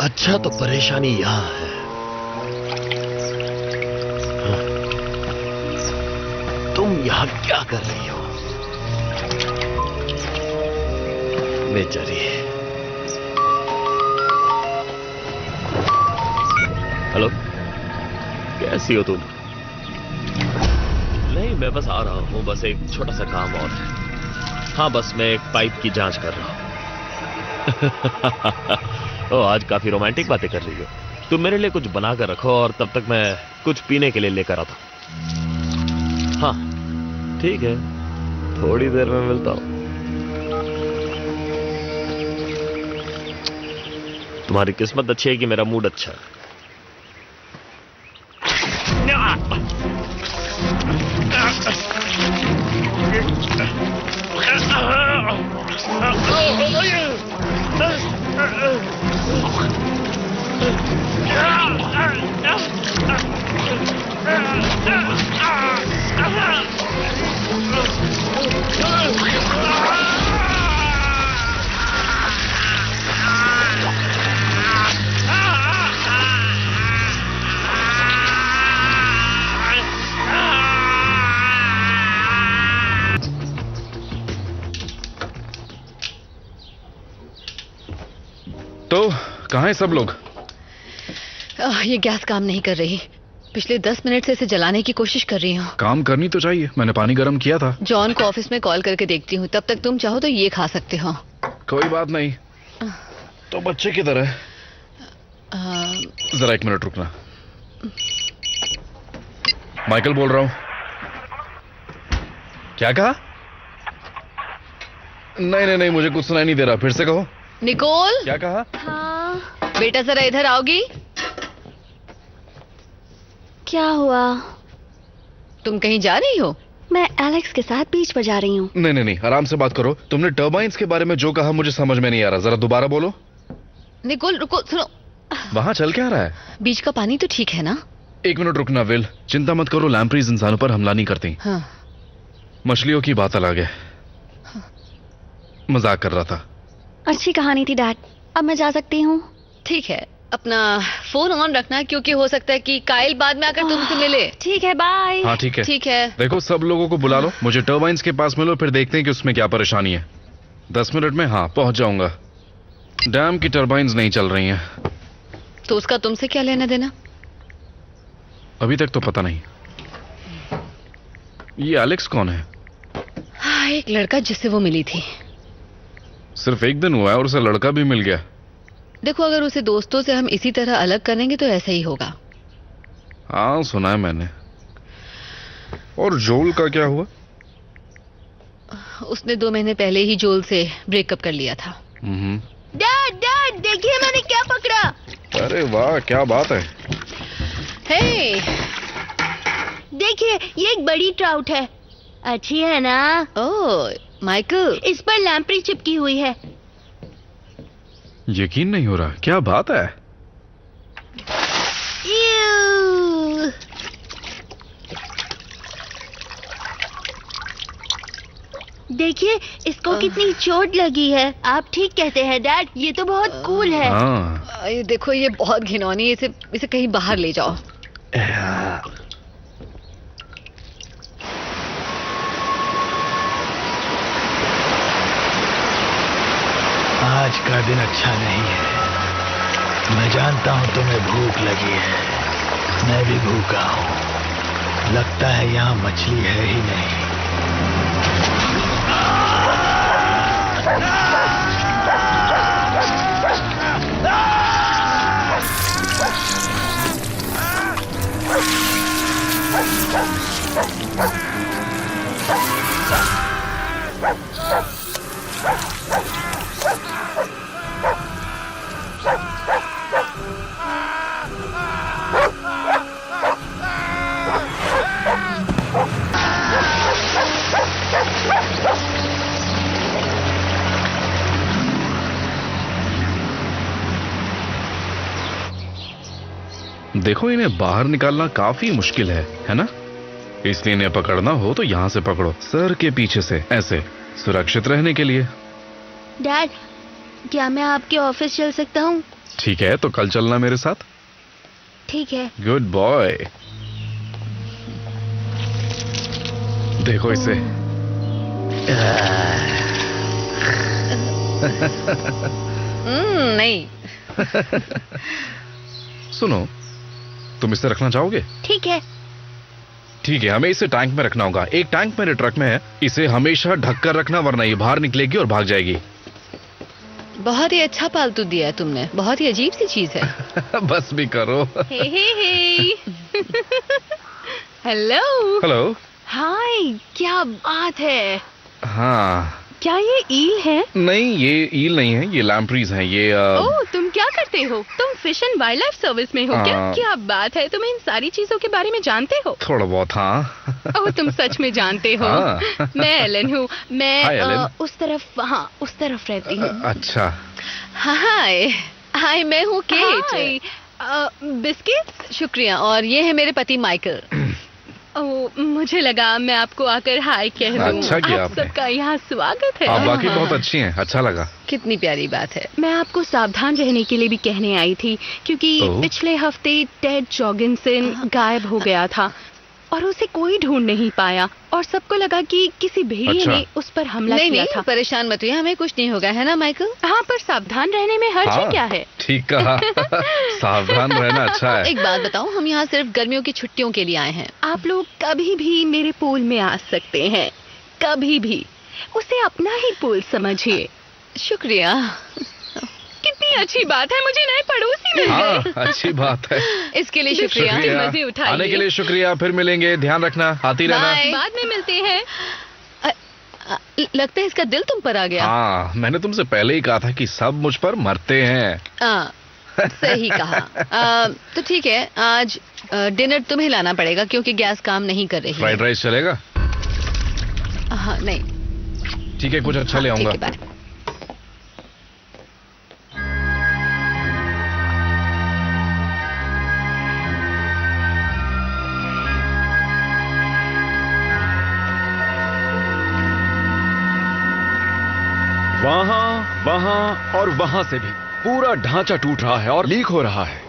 अच्छा तो परेशानी यहाँ है। तुम यहाँ क्या कर रही हो बेचारी? हेलो, कैसी हो तुम? नहीं, मैं बस आ रहा हूँ, बस एक छोटा सा काम और है। हाँ, बस मैं एक पाइप की जांच कर रहा हूँ। ओ, आज काफी रोमांटिक बातें कर रही हो। तुम मेरे लिए कुछ बना कर रखो और तब तक मैं कुछ पीने के लिए लेकर आता हूँ। हाँ ठीक है, थोड़ी देर में मिलता हूँ। तुम्हारी किस्मत अच्छी है कि मेरा मूड अच्छा है। तो कहाँ हैं सब लोग? ये गैस काम नहीं कर रही। पिछले 10 मिनट से इसे जलाने की कोशिश कर रही हूँ। काम करनी तो चाहिए, मैंने पानी गर्म किया था। जॉन को ऑफिस में कॉल करके देखती हूँ, तब तक तुम चाहो तो ये खा सकते हो। कोई बात नहीं। तो बच्चे किधर है? जरा 1 मिनट रुकना। माइकल बोल रहा हूँ। क्या कहा? नहीं, मुझे कुछ सुनाई नहीं दे रहा, फिर से कहो। निकोल। क्या कहा? हाँ बेटा, जरा इधर आओगी? क्या हुआ? तुम कहीं जा रही हो? मैं एलेक्स के साथ बीच पर जा रही हूँ। नहीं, आराम से बात करो। तुमने टर्बाइन्स के बारे में जो कहा मुझे समझ में नहीं आ रहा, जरा दोबारा बोलो। निकोल रुको, सुनो। वहां चल क्या रहा है? बीच का पानी तो ठीक है ना? 1 मिनट रुकना विल। चिंता मत करो, लैम्प्रीज इंसानों पर हमला नहीं करती। हाँ। मछलियों की बात अलग है। मजाक कर रहा था। अच्छी कहानी थी डैड, अब मैं जा सकती हूँ? ठीक है, अपना फोन ऑन रखना क्योंकि हो सकता है कि काइल बाद में आकर तुमसे मिले। ठीक है, बाय। हाँ ठीक है। ठीक है। देखो, सब लोगों को बुला लो, मुझे टर्बाइन्स के पास मिलो, फिर देखते हैं कि उसमें क्या परेशानी है। 10 मिनट में हाँ पहुंच जाऊंगा। डैम की टर्बाइन्स नहीं चल रही हैं। तो उसका तुमसे क्या लेना देना? अभी तक तो पता नहीं। ये एलेक्स कौन है? हाँ, एक लड़का जिससे वो मिली थी। सिर्फ 1 दिन हुआ है और उसे लड़का भी मिल गया। देखो, अगर उसे दोस्तों से हम इसी तरह अलग करेंगे तो ऐसा ही होगा। हाँ सुना है मैंने। और जोल का क्या हुआ? उसने 2 महीने पहले ही जोल से ब्रेकअप कर लिया था। डैड देखिए मैंने क्या पकड़ा। अरे वाह, क्या बात है। हे, देखिए ये एक बड़ी ट्राउट है। अच्छी है ना? ओह माइकल, इस पर लैम्प्री चिपकी हुई है। यकीन नहीं हो रहा, क्या बात है। यूं। देखिए इसको कितनी चोट लगी है। आप ठीक कहते हैं डैड, ये तो बहुत कूल है। हाँ। ये देखो, ये बहुत घिनौनी है। इसे कहीं बाहर ले जाओ। आज का दिन अच्छा नहीं है। मैं जानता हूं तुम्हें भूख लगी है, मैं भी भूखा हूं। लगता है यहाँ मछली है ही नहीं। देखो, इन्हें बाहर निकालना काफी मुश्किल है ना? इसलिए इन्हें पकड़ना हो तो यहाँ से पकड़ो, सर के पीछे से, ऐसे सुरक्षित रहने के लिए। डैड, क्या मैं आपके ऑफिस चल सकता हूँ? ठीक है, तो कल चलना मेरे साथ। ठीक है। Good boy. देखो इसे। नहीं। सुनो, तुम इसे रखना चाहोगे? ठीक है। ठीक है, हमें इसे टैंक में रखना होगा। एक टैंक मेरे ट्रक में है, इसे हमेशा ढक कर रखना, वरना ये बाहर निकलेगी और भाग जाएगी। बहुत ही अच्छा पालतू दिया है तुमने, बहुत ही अजीब सी चीज है। बस भी करो। हे हे हे। हेलो। हेलो। हाय, क्या बात है। हाँ। क्या ये ईल है? नहीं, ये ईल नहीं है, ये लैम्प्रीज हैं। ये ओह, तुम क्या करते हो? तुम fish and wild life service में हो क्या? क्या बात है, तुम इन सारी चीजों के बारे में जानते हो? थोड़ा बहुत, हाँ। ओह, तुम सच में जानते हो। हाँ। मैं एलन हूँ। मैं हाय, एलन। उस तरफ रहती हूँ। अच्छा। हाय हाय, मैं हूँ केट। हाय, बिस्किट। शुक्रिया। और ये है मेरे पति माइकल। ओह, मुझे लगा मैं आपको आकर हाय कह दूं। अच्छा किया आप आपने। सबका यहाँ स्वागत है। आप वाकई हाँ। बहुत अच्छी हैं, अच्छा लगा। कितनी प्यारी बात है। मैं आपको सावधान रहने के लिए भी कहने आई थी, क्योंकि ओह। पिछले हफ्ते टेड जॉगिंसन गायब हो गया था और उसे कोई ढूंढ नहीं पाया और सबको लगा कि किसी भेड़िए अच्छा। ने उस पर हमला नहीं किया नहीं, था। परेशान मत होइए, हमें कुछ नहीं होगा, है ना माइकल? हाँ, पर सावधान रहने में हर्ज हाँ, क्या है? ठीक कहा। सावधान रहना अच्छा है। एक बात बताओ, हम यहाँ सिर्फ गर्मियों की छुट्टियों के लिए आए हैं। आप लोग कभी भी मेरे पूल में आ सकते हैं, कभी भी। उसे अपना ही पूल समझिए। शुक्रिया। कितनी अच्छी बात है, मुझे नए पड़ोसी मिल हाँ, गए। अच्छी बात है। इसके लिए शुक्रिया। मजे उठाइए। आने के लिए शुक्रिया, फिर मिलेंगे, ध्यान रखना, आती रहना। बाय। बाद में मिलते हैं। लगता है इसका दिल तुम पर आ गया। हाँ, मैंने तुमसे पहले ही कहा था कि सब मुझ पर मरते हैं। सही कहा। तो ठीक है, आज डिनर तुम्हें लाना पड़ेगा क्योंकि गैस काम नहीं कर रही फ्राइड राइस चलेगा? है। हाँ, नहीं। ठीक है, कुछ अच्छा ले हाँ, ठीक आऊंगा। है, बाय। वहां और वहां से भी पूरा ढांचा टूट रहा है और लीक हो रहा है।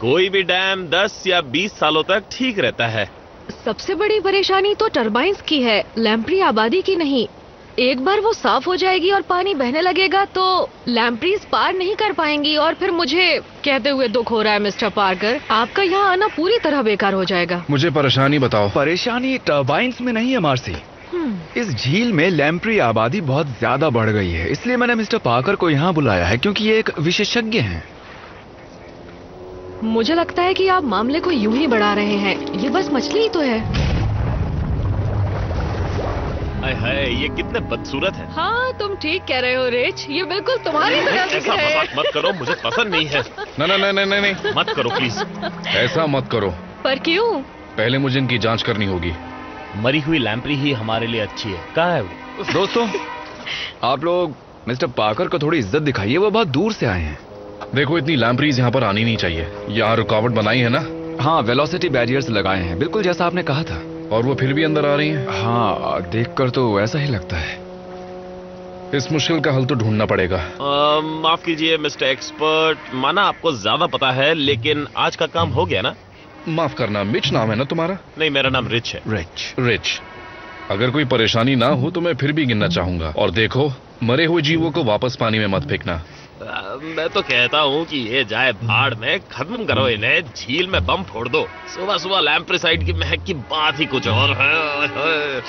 कोई भी डैम 10 या 20 सालों तक ठीक रहता है। सबसे बड़ी परेशानी तो टरबाइन्स की है, लैम्प्री आबादी की नहीं। एक बार वो साफ हो जाएगी और पानी बहने लगेगा तो लैम्प्रीज पार नहीं कर पाएंगी और फिर मुझे कहते हुए दुख हो रहा है मिस्टर पार्कर, आपका यहाँ आना पूरी तरह बेकार हो जाएगा। मुझे परेशानी बताओ। परेशानी टर्बाइन्स में नहीं है मार्सी, इस झील में लैम्प्री आबादी बहुत ज्यादा बढ़ गई है, इसलिए मैंने मिस्टर पार्कर को यहाँ बुलाया है क्योंकि ये एक विशेषज्ञ हैं। मुझे लगता है कि आप मामले को यूं ही बढ़ा रहे हैं, ये बस मछली ही तो है। हाय हाय, ये कितने बदसूरत है। हाँ, तुम ठीक कह रहे हो रिच, ये बिल्कुल तुम्हारी तरह दिख ऐसा रहे हैं। मजाक मत करो, मुझे पसंद नहीं है। नहीं, मत करो प्लीज। ऐसा मत करो। पर क्यों? पहले मुझे इनकी जांच करनी होगी। मरी हुई लैम्प्री ही हमारे लिए अच्छी है। कहाँ है वो? दोस्तों, आप लोग मिस्टर पार्कर को थोड़ी इज्जत दिखाइए, वो बहुत दूर से आए हैं। देखो, इतनी लैम्प्रीज यहाँ पर आनी नहीं चाहिए। यहाँ रुकावट बनाई है ना? हाँ, वेलोसिटी बैरियर्स लगाए हैं, बिल्कुल जैसा आपने कहा था। और वो फिर भी अंदर आ रही हैं। हाँ, देखकर तो ऐसा ही लगता है। इस मुश्किल का हल तो ढूंढना पड़ेगा। माफ कीजिए मिस्टर एक्सपर्ट, माना आपको ज्यादा पता है, लेकिन आज का काम हो गया ना? माफ करना, मिच नाम है ना तुम्हारा? नहीं, मेरा नाम रिच है। रिच। अगर कोई परेशानी ना हो तो मैं फिर भी गिनना चाहूंगा। और देखो, मरे हुए जीवों को वापस पानी में मत फेंकना। मैं तो कहता हूँ कि ये जाए भाड़ में, खत्म करो इन्हें, झील में बम फोड़ दो। सुबह सुबह लैम्प्रिसाइड की महक की बात ही कुछ और है।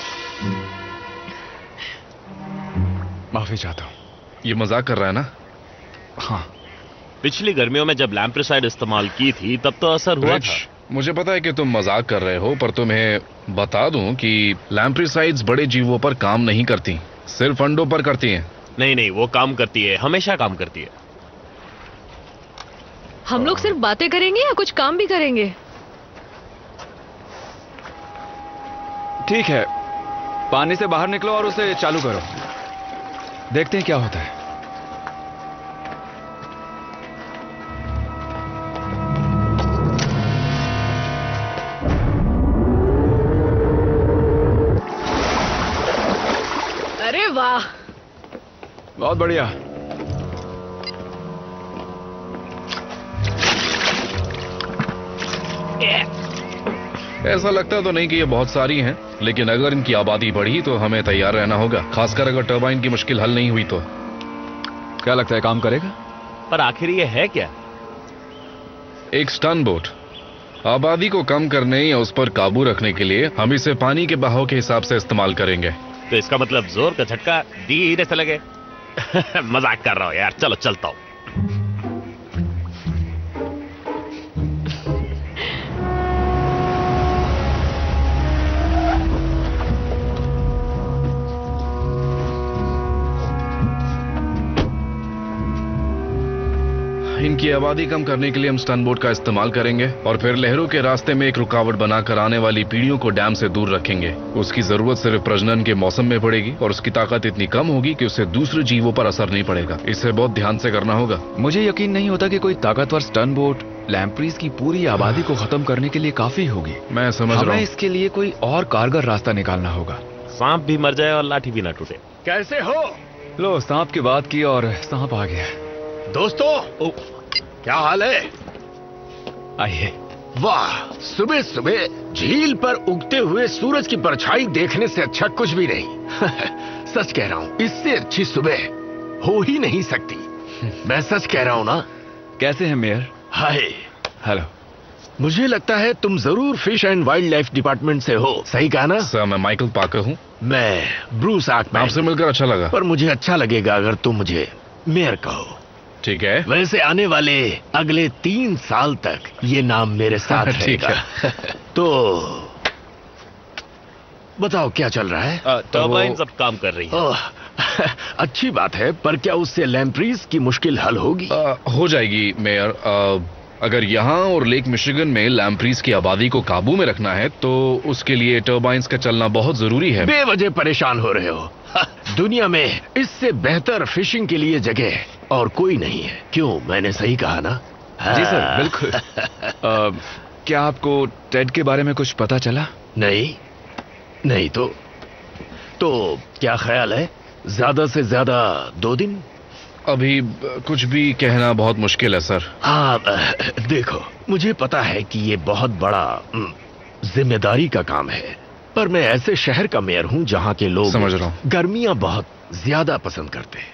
माफी चाहता हूँ। ये मजाक कर रहा है ना? हाँ, पिछली गर्मियों में जब लैम्प्रिसाइड इस्तेमाल की थी तब तो असर हुआ रिच, था। मुझे पता है कि तुम मजाक कर रहे हो, पर तुम्हें बता दूं कि लैम्प्रिसाइड्स बड़े जीवों पर काम नहीं करती, सिर्फ अंडों पर करती हैं। नहीं, वो काम करती है, हमेशा काम करती है। हम लोग सिर्फ बातें करेंगे या कुछ काम भी करेंगे? ठीक है, पानी से बाहर निकलो और उसे चालू करो, देखते हैं क्या होता है। अरे वाह, बहुत बढ़िया। ऐसा लगता तो नहीं कि ये बहुत सारी हैं, लेकिन अगर इनकी आबादी बढ़ी तो हमें तैयार रहना होगा, खासकर अगर टरबाइन की मुश्किल हल नहीं हुई तो। क्या लगता है काम करेगा? पर आखिर ये है क्या? एक स्टन बोट। आबादी को कम करने या उस पर काबू रखने के लिए हम इसे पानी के बहाव के हिसाब से इस्तेमाल करेंगे। तो इसका मतलब जोर का झटका धीरे से लगे। मजाक कर रहा हूं यार, चलो चलता हूं। इनकी आबादी कम करने के लिए हम स्टन बोट का इस्तेमाल करेंगे और फिर लहरों के रास्ते में एक रुकावट बनाकर आने वाली पीढ़ियों को डैम से दूर रखेंगे। उसकी जरूरत सिर्फ प्रजनन के मौसम में पड़ेगी और उसकी ताकत इतनी कम होगी कि उससे दूसरे जीवों पर असर नहीं पड़ेगा। इसे बहुत ध्यान से करना होगा। मुझे यकीन नहीं होता कि कोई ताकतवर स्टन बोट लैम्प्रीज की पूरी आबादी को खत्म करने के लिए काफी होगी। मैं समझ रहा हमें हूँ। इसके लिए कोई और कारगर रास्ता निकालना होगा। सांप भी मर जाए और लाठी भी ना टूटे। कैसे हो लो, सांप की बात की और सांप आ गया। दोस्तों? क्या हाल है? आइए। वाह, सुबह सुबह झील पर उगते हुए सूरज की परछाई देखने से अच्छा कुछ भी नहीं। सच कह रहा हूँ, इससे अच्छी सुबह हो ही नहीं सकती। मैं सच कह रहा हूँ ना। कैसे हैं मेयर? हाय। हेलो। मुझे लगता है तुम जरूर fish and wild life department से हो, सही कहा ना? सर, मैं माइकल पाकर हूँ। मैं ब्रूस आकमैन। आपसे मिलकर अच्छा लगा। पर मुझे अच्छा लगेगा अगर तुम मुझे मेयर कहो। ठीक है। वैसे आने वाले अगले 3 साल तक ये नाम मेरे साथ ठीक रहेगा। तो बताओ क्या चल रहा है? टर्बाइन अब काम कर रही है। ओह, अच्छी बात है, पर क्या उससे लैम्प्रीज की मुश्किल हल होगी? हो जाएगी मेयर। अगर यहाँ और लेक मिशिगन में लैम्प्रीज की आबादी को काबू में रखना है तो उसके लिए टर्बाइंस का चलना बहुत जरूरी है। बेवजह परेशान हो रहे हो। दुनिया में इससे बेहतर फिशिंग के लिए जगह और कोई नहीं है। क्यों, मैंने सही कहा ना? जी सर, बिल्कुल। क्या आपको टेड के बारे में कुछ पता चला? नहीं तो क्या ख्याल है? ज्यादा से ज्यादा 2 दिन? अभी कुछ भी कहना बहुत मुश्किल है सर। देखो, मुझे पता है कि ये बहुत बड़ा जिम्मेदारी का काम है, पर मैं ऐसे शहर का मेयर हूं जहां के लोग समझ रहा हूं। गर्मियां बहुत ज्यादा पसंद करते हैं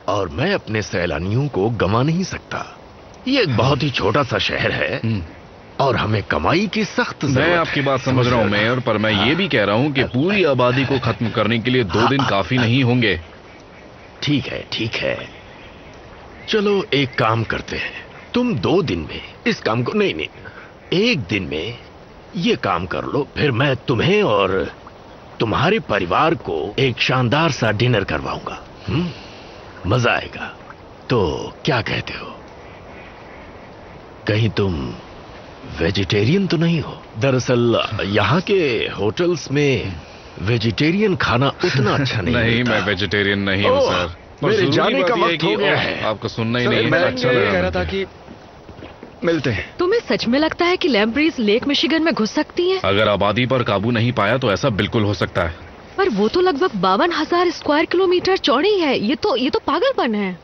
और मैं अपने सैलानियों को गंवा नहीं सकता। ये एक बहुत ही छोटा सा शहर है और हमें कमाई की सख्त जरूरत है। मैं आपकी बात समझ रहा हूँ मेयर, पर मैं ये भी कह रहा हूँ कि पूरी आबादी को खत्म करने के लिए 2 दिन काफी नहीं होंगे। ठीक है, चलो एक काम करते हैं। तुम 2 दिन में इस काम को नहीं 1 दिन में ये काम कर लो, फिर मैं तुम्हें और तुम्हारे परिवार को एक शानदार सा डिनर करवाऊंगा। मजा आएगा। तो क्या कहते हो? कहीं तुम वेजिटेरियन तो नहीं हो? दरअसल यहाँ के होटल्स में वेजिटेरियन खाना उतना अच्छा नहीं नहीं, मिलता। मैं वेजिटेरियन नहीं हूँ ओह, सर। पर मेरे जरूरी जाने बात का यह वक्त कि हो गया है। आपको सुनना ही नहीं है। मैं अच्छा ये लगा कह रहा मुझे। था कि मिलते हैं। तुम्हें सच में लगता है कि लैम्प्रीज लेक मिशिगन में घुस सकती हैं? अगर आबादी पर काबू नहीं पाया तो ऐसा बिल्कुल हो सकता है। पर वो तो लगभग 52,000 स्क्वायर किलोमीटर चौड़ी है। ये तो पागलपन है।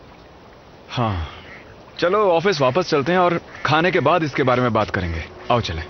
हाँ, चलो ऑफिस वापस चलते हैं और खाने के बाद इसके बारे में बात करेंगे। आओ चलें।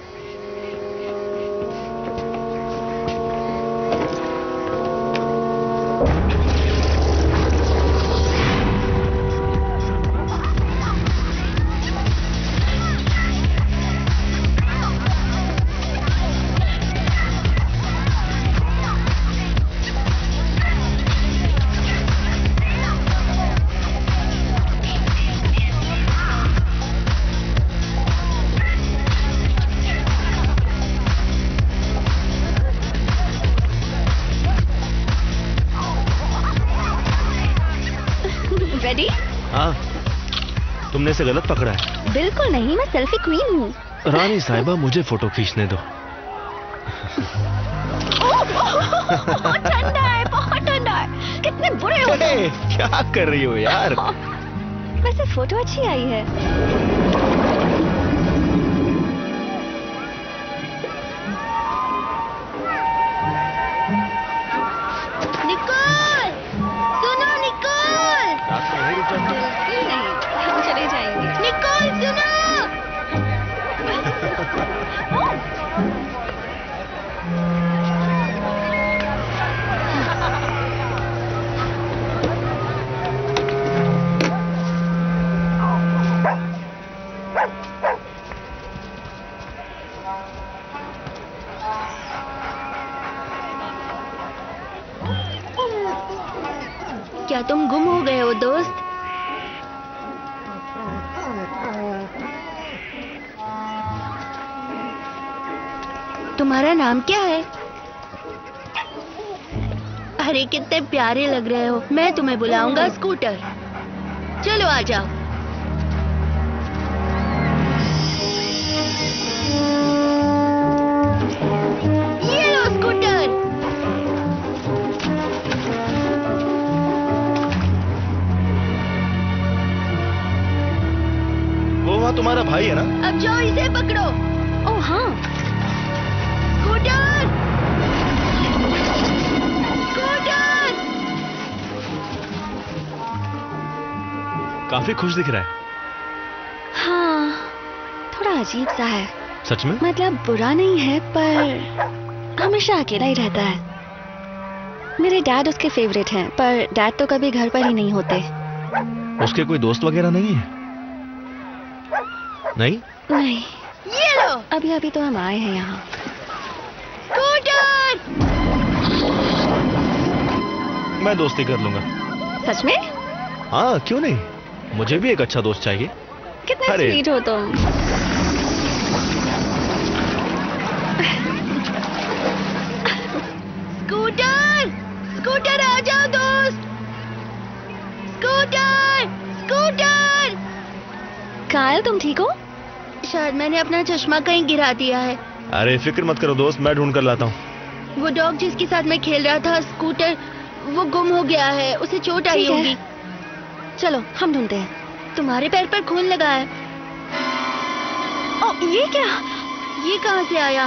रेडी? हाँ, तुमने इसे गलत पकड़ा है। बिल्कुल नहीं, मैं सेल्फी क्वीन हूँ। रानी साहिबा, मुझे फोटो खींचने दो। बहुत ठंडा है, बहुत ठंडा है। कितने बुरे हो तुम। क्या कर रही हो यार? वैसे फोटो अच्छी आई है। निकोल, सुनो निकोल। बिल्कुल नहीं, हम चले जाएंगे। निकोल सुनो। क्या तुम गुम हो गए हो दोस्त? तुम्हारा नाम क्या है? अरे कितने प्यारे लग रहे हो। मैं तुम्हें बुलाऊंगा स्कूटर। चलो आ जाओ। ये लो स्कूटर। वो वहाँ तुम्हारा भाई है ना? अब जाओ इसे पकड़ो। ओह हाँ, स्कूटर! स्कूटर! काफी खुश दिख रहा है। हाँ, थोड़ा अजीब सा है। सच में? मतलब बुरा नहीं है, पर हमेशा अकेला ही रहता है। मेरे डैड उसके फेवरेट हैं, पर डैड तो कभी घर पर ही नहीं होते। उसके कोई दोस्त वगैरह नहीं है? नहीं? नहीं। ये लो। अभी अभी तो हम आए हैं यहाँ। स्कूटर! मैं दोस्ती कर लूंगा। सच में? हाँ, क्यों नहीं? मुझे भी एक अच्छा दोस्त चाहिए। कितना अरे। स्वीट हो तुम। स्कूटर! स्कूटर आ जाओ दोस्त। स्कूटर! स्कूटर! कायल तुम ठीक हो? शायद मैंने अपना चश्मा कहीं गिरा दिया है। अरे फिक्र मत करो दोस्त, मैं ढूंढ कर लाता हूँ। वो डॉग जिसके साथ मैं खेल रहा था, स्कूटर, वो गुम हो गया है। उसे चोट आई होगी। चलो हम ढूंढते हैं। तुम्हारे पैर पर खून लगा है। ओ, ये क्या? ये कहाँ से आया?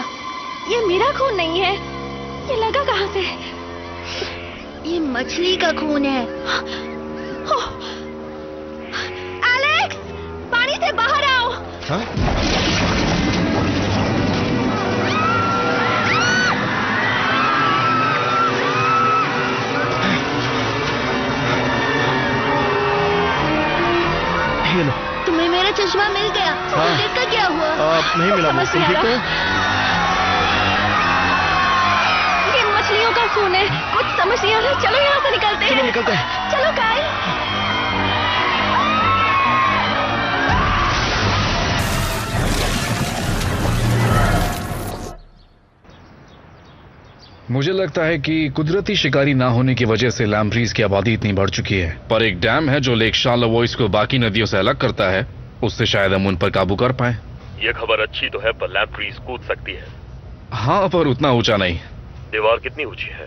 ये मेरा खून नहीं है। ये लगा कहाँ से? ये मछली का खून है। एलेक्स, पानी से बाहर आओ। हाँ? ये लो। तुम्हें मेरा चश्मा मिल गया। हाँ। इसका क्या हुआ? नहीं मिला मुझे। समझ नहीं आ ठीक हो? ये मछलियों का खून है। कुछ समझ नहीं आ रहा। चलो यहाँ से निकलते हैं। चलो निकलते हैं। चलो कायल। मुझे लगता है कि कुदरती शिकारी ना होने की वजह से लैम्प्रीज की आबादी इतनी बढ़ चुकी है, पर एक डैम है जो लेक शार्लेवॉयस को बाकी नदियों से अलग करता है, उससे शायद हम उन पर काबू कर पाए। ये खबर अच्छी तो है, पर लैम्प्रीज कूद सकती है। हाँ, पर उतना ऊंचा नहीं। दीवार कितनी ऊंची है?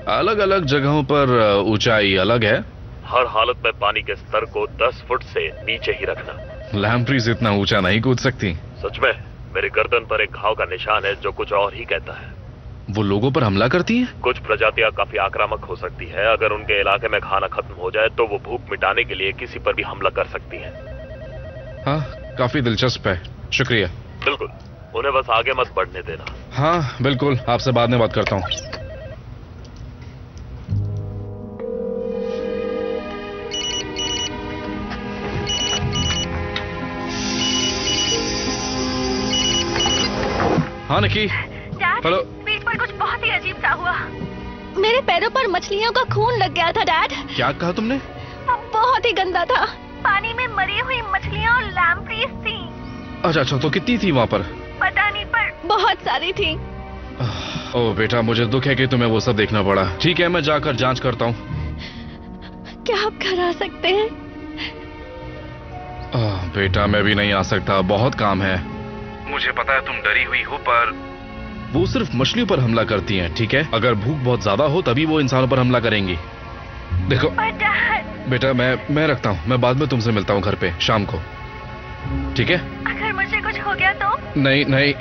अलग अलग जगहों पर ऊंचाई अलग है। हर हालत में पानी के स्तर को 10 फुट से नीचे ही रखना। लैम्प्रीज इतना ऊंचा नहीं कूद सकती। सच में? मेरे गर्दन पर एक घाव का निशान है जो कुछ और ही कहता है। वो लोगों पर हमला करती हैं? कुछ प्रजातियां काफी आक्रामक हो सकती है। अगर उनके इलाके में खाना खत्म हो जाए तो वो भूख मिटाने के लिए किसी पर भी हमला कर सकती है। हाँ, काफी दिलचस्प है। शुक्रिया। बिल्कुल, उन्हें बस आगे मत बढ़ने देना। हाँ बिल्कुल, आपसे बाद में बात करता हूँ। हाँ निकी। हेलो। पीठ पर कुछ बहुत ही अजीब सा हुआ। मेरे पैरों पर मछलियों का खून लग गया था डैड। क्या कहा तुमने? वो बहुत ही गंदा था। पानी में मरी हुई मछलियाँ और लैम्प्रीज थी। अच्छा, तो कितनी थी वहाँ पर? पता नहीं, पर बहुत सारी थी। ओह बेटा, मुझे दुख है कि तुम्हें वो सब देखना पड़ा। ठीक है, मैं जाकर जांच करता हूँ। क्या आप घर आ सकते हैं? बेटा, मैं भी नहीं आ सकता, बहुत काम है। मुझे पता है तुम डरी हुई हो, पर वो सिर्फ मछलियों पर हमला करती हैं, ठीक है? अगर भूख बहुत ज्यादा हो तभी वो इंसानों पर हमला करेंगी। देखो बेटा, मैं रखता हूँ। मैं बाद में तुमसे मिलता हूँ घर पे शाम को, ठीक है? अगर मुझे कुछ हो गया तो? नहीं,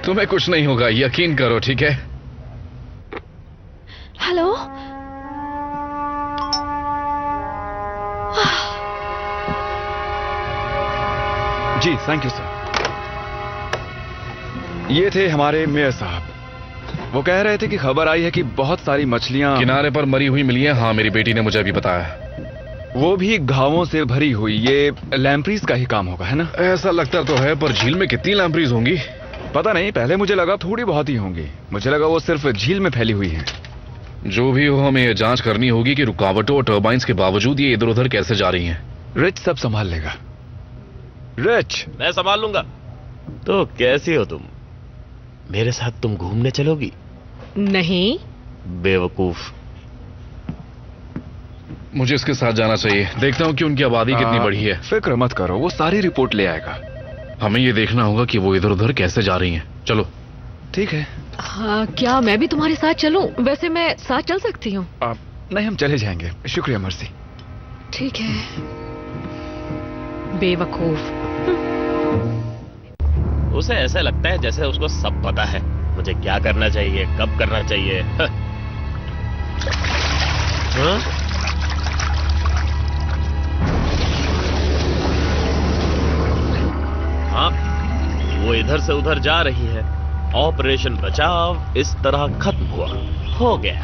तुम्हें कुछ नहीं होगा, यकीन करो, ठीक है? हेलो? जी थैंक यू सर। ये थे हमारे मेयर साहब। वो कह रहे थे कि खबर आई है कि बहुत सारी मछलियां किनारे पर मरी हुई मिली हैं। हाँ, मेरी बेटी ने मुझे अभी बताया। वो भी घावों से भरी हुई। ये लैम्प्रीज का ही काम होगा, है ना? ऐसा लगता तो है, पर झील में कितनी लैम्प्रीज होंगी पता नहीं। पहले मुझे लगा थोड़ी बहुत ही होंगी। मुझे लगा वो सिर्फ झील में फैली हुई है। जो भी हो, हमें ये जांच करनी होगी कि रुकावटों और टर्बाइंस के बावजूद ये इधर उधर कैसे जा रही हैं। रिच सब संभाल लेगा। रिच, मैं संभाल लूंगा। तो कैसी हो तुम? मेरे साथ तुम घूमने चलोगी? नहीं। बेवकूफ। मुझे इसके साथ जाना चाहिए। देखता हूँ कि उनकी आबादी कितनी बढ़ी है। फिक्र मत करो, वो सारी रिपोर्ट ले आएगा। हमें ये देखना होगा कि वो इधर उधर कैसे जा रही हैं। चलो। ठीक है। हाँ, क्या मैं भी तुम्हारे साथ चलूं? वैसे मैं साथ चल सकती हूँ। नहीं, हम चले जाएंगे। शुक्रिया मर्सी। ठीक है। बेवकूफ। उसे ऐसा लगता है जैसे उसको सब पता है, मुझे क्या करना चाहिए, कब करना चाहिए। हाँ? हाँ, वो इधर से उधर जा रही है। ऑपरेशन बचाव इस तरह खत्म हुआ, हो गया।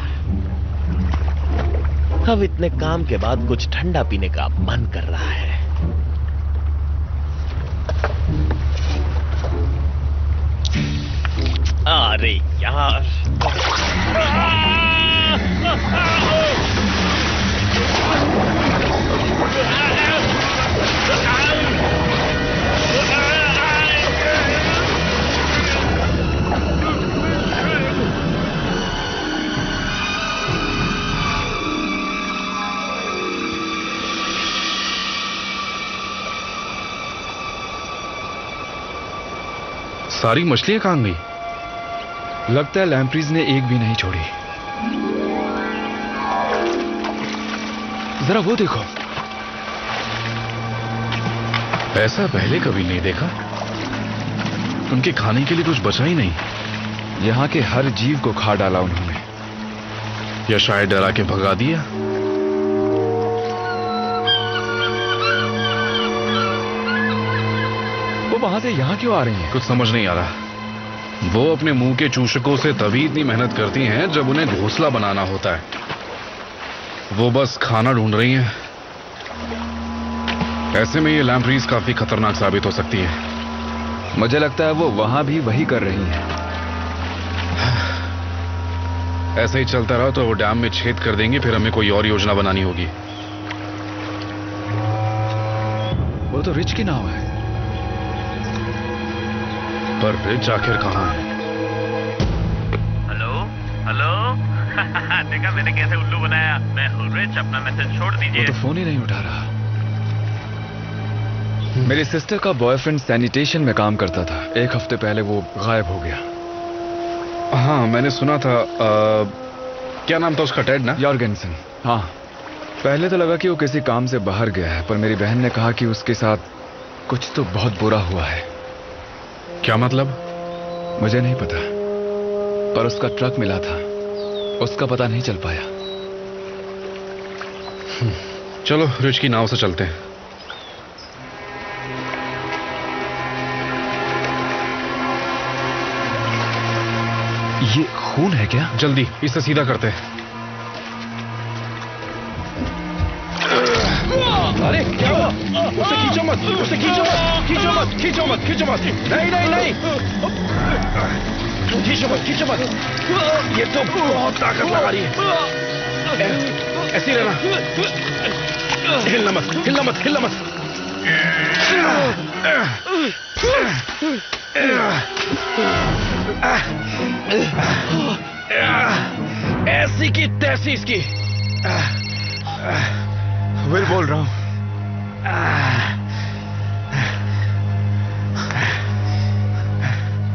अब इतने काम के बाद कुछ ठंडा पीने का मन कर रहा है। अरे यार, सारी मछलियां कहाँ गई? लगता है लैम्प्रीज ने एक भी नहीं छोड़ी। जरा वो देखो। ऐसा पहले कभी नहीं देखा। उनके खाने के लिए कुछ बचा ही नहीं। यहाँ के हर जीव को खा डाला उन्होंने। या शायद डरा के भगा दिया। वो वहां से यहाँ क्यों आ रही हैं? कुछ समझ नहीं आ रहा। वो अपने मुंह के चूषकों से तभी इतनी मेहनत करती हैं जब उन्हें घोंसला बनाना होता है। वो बस खाना ढूंढ रही हैं। ऐसे में ये लैम्प्रीज काफी खतरनाक साबित हो सकती है। मुझे लगता है वो वहां भी वही कर रही हैं। ऐसा ही चलता रहा तो वो डैम में छेद कर देंगे, फिर हमें कोई और योजना बनानी होगी। वो तो रिच की नाव है। पर रिच आखिर कहाँ है? Hello hello. देखा मैंने कैसे उल्लू बनाया। मैं हूँ रिच, अपना मैसेज छोड़ दीजिए। वो तो फोन ही नहीं उठा रहा। मेरी सिस्टर का बॉयफ्रेंड सैनिटेशन में काम करता था। एक हफ्ते पहले वो गायब हो गया। हाँ, मैंने सुना था। क्या नाम था उसका? टेड ना? यॉर्गेंसन। हाँ, पहले तो लगा कि वो किसी काम से बाहर गया है, पर मेरी बहन ने कहा कि उसके साथ कुछ तो बहुत बुरा हुआ है। क्या मतलब? मुझे नहीं पता, पर उसका ट्रक मिला था। उसका पता नहीं चल पाया। चलो रिच की नाव से चलते हैं। ये खून है क्या? जल्दी इसे सीधा करते हैं। अरे क्या हुआ? उसे खींचो मत, उसे खींचो मत, खींचो मत, खींचो मत, खींचो मत। नहीं नहीं नहीं, खींचो मत, खींचो मत। ये तो बहुत ताकत लगा रही है। ऐसी रहना, हिलना मत, हिलना मत, हिलना मत। ऐसी की तैसी इसकी। विल बोल रहा हूं।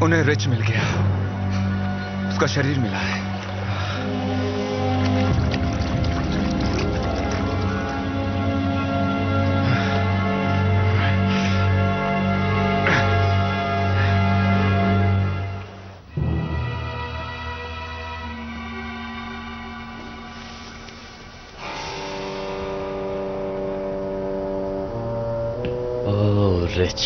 उन्हें रिच मिल गया। उसका शरीर मिला है। रिच,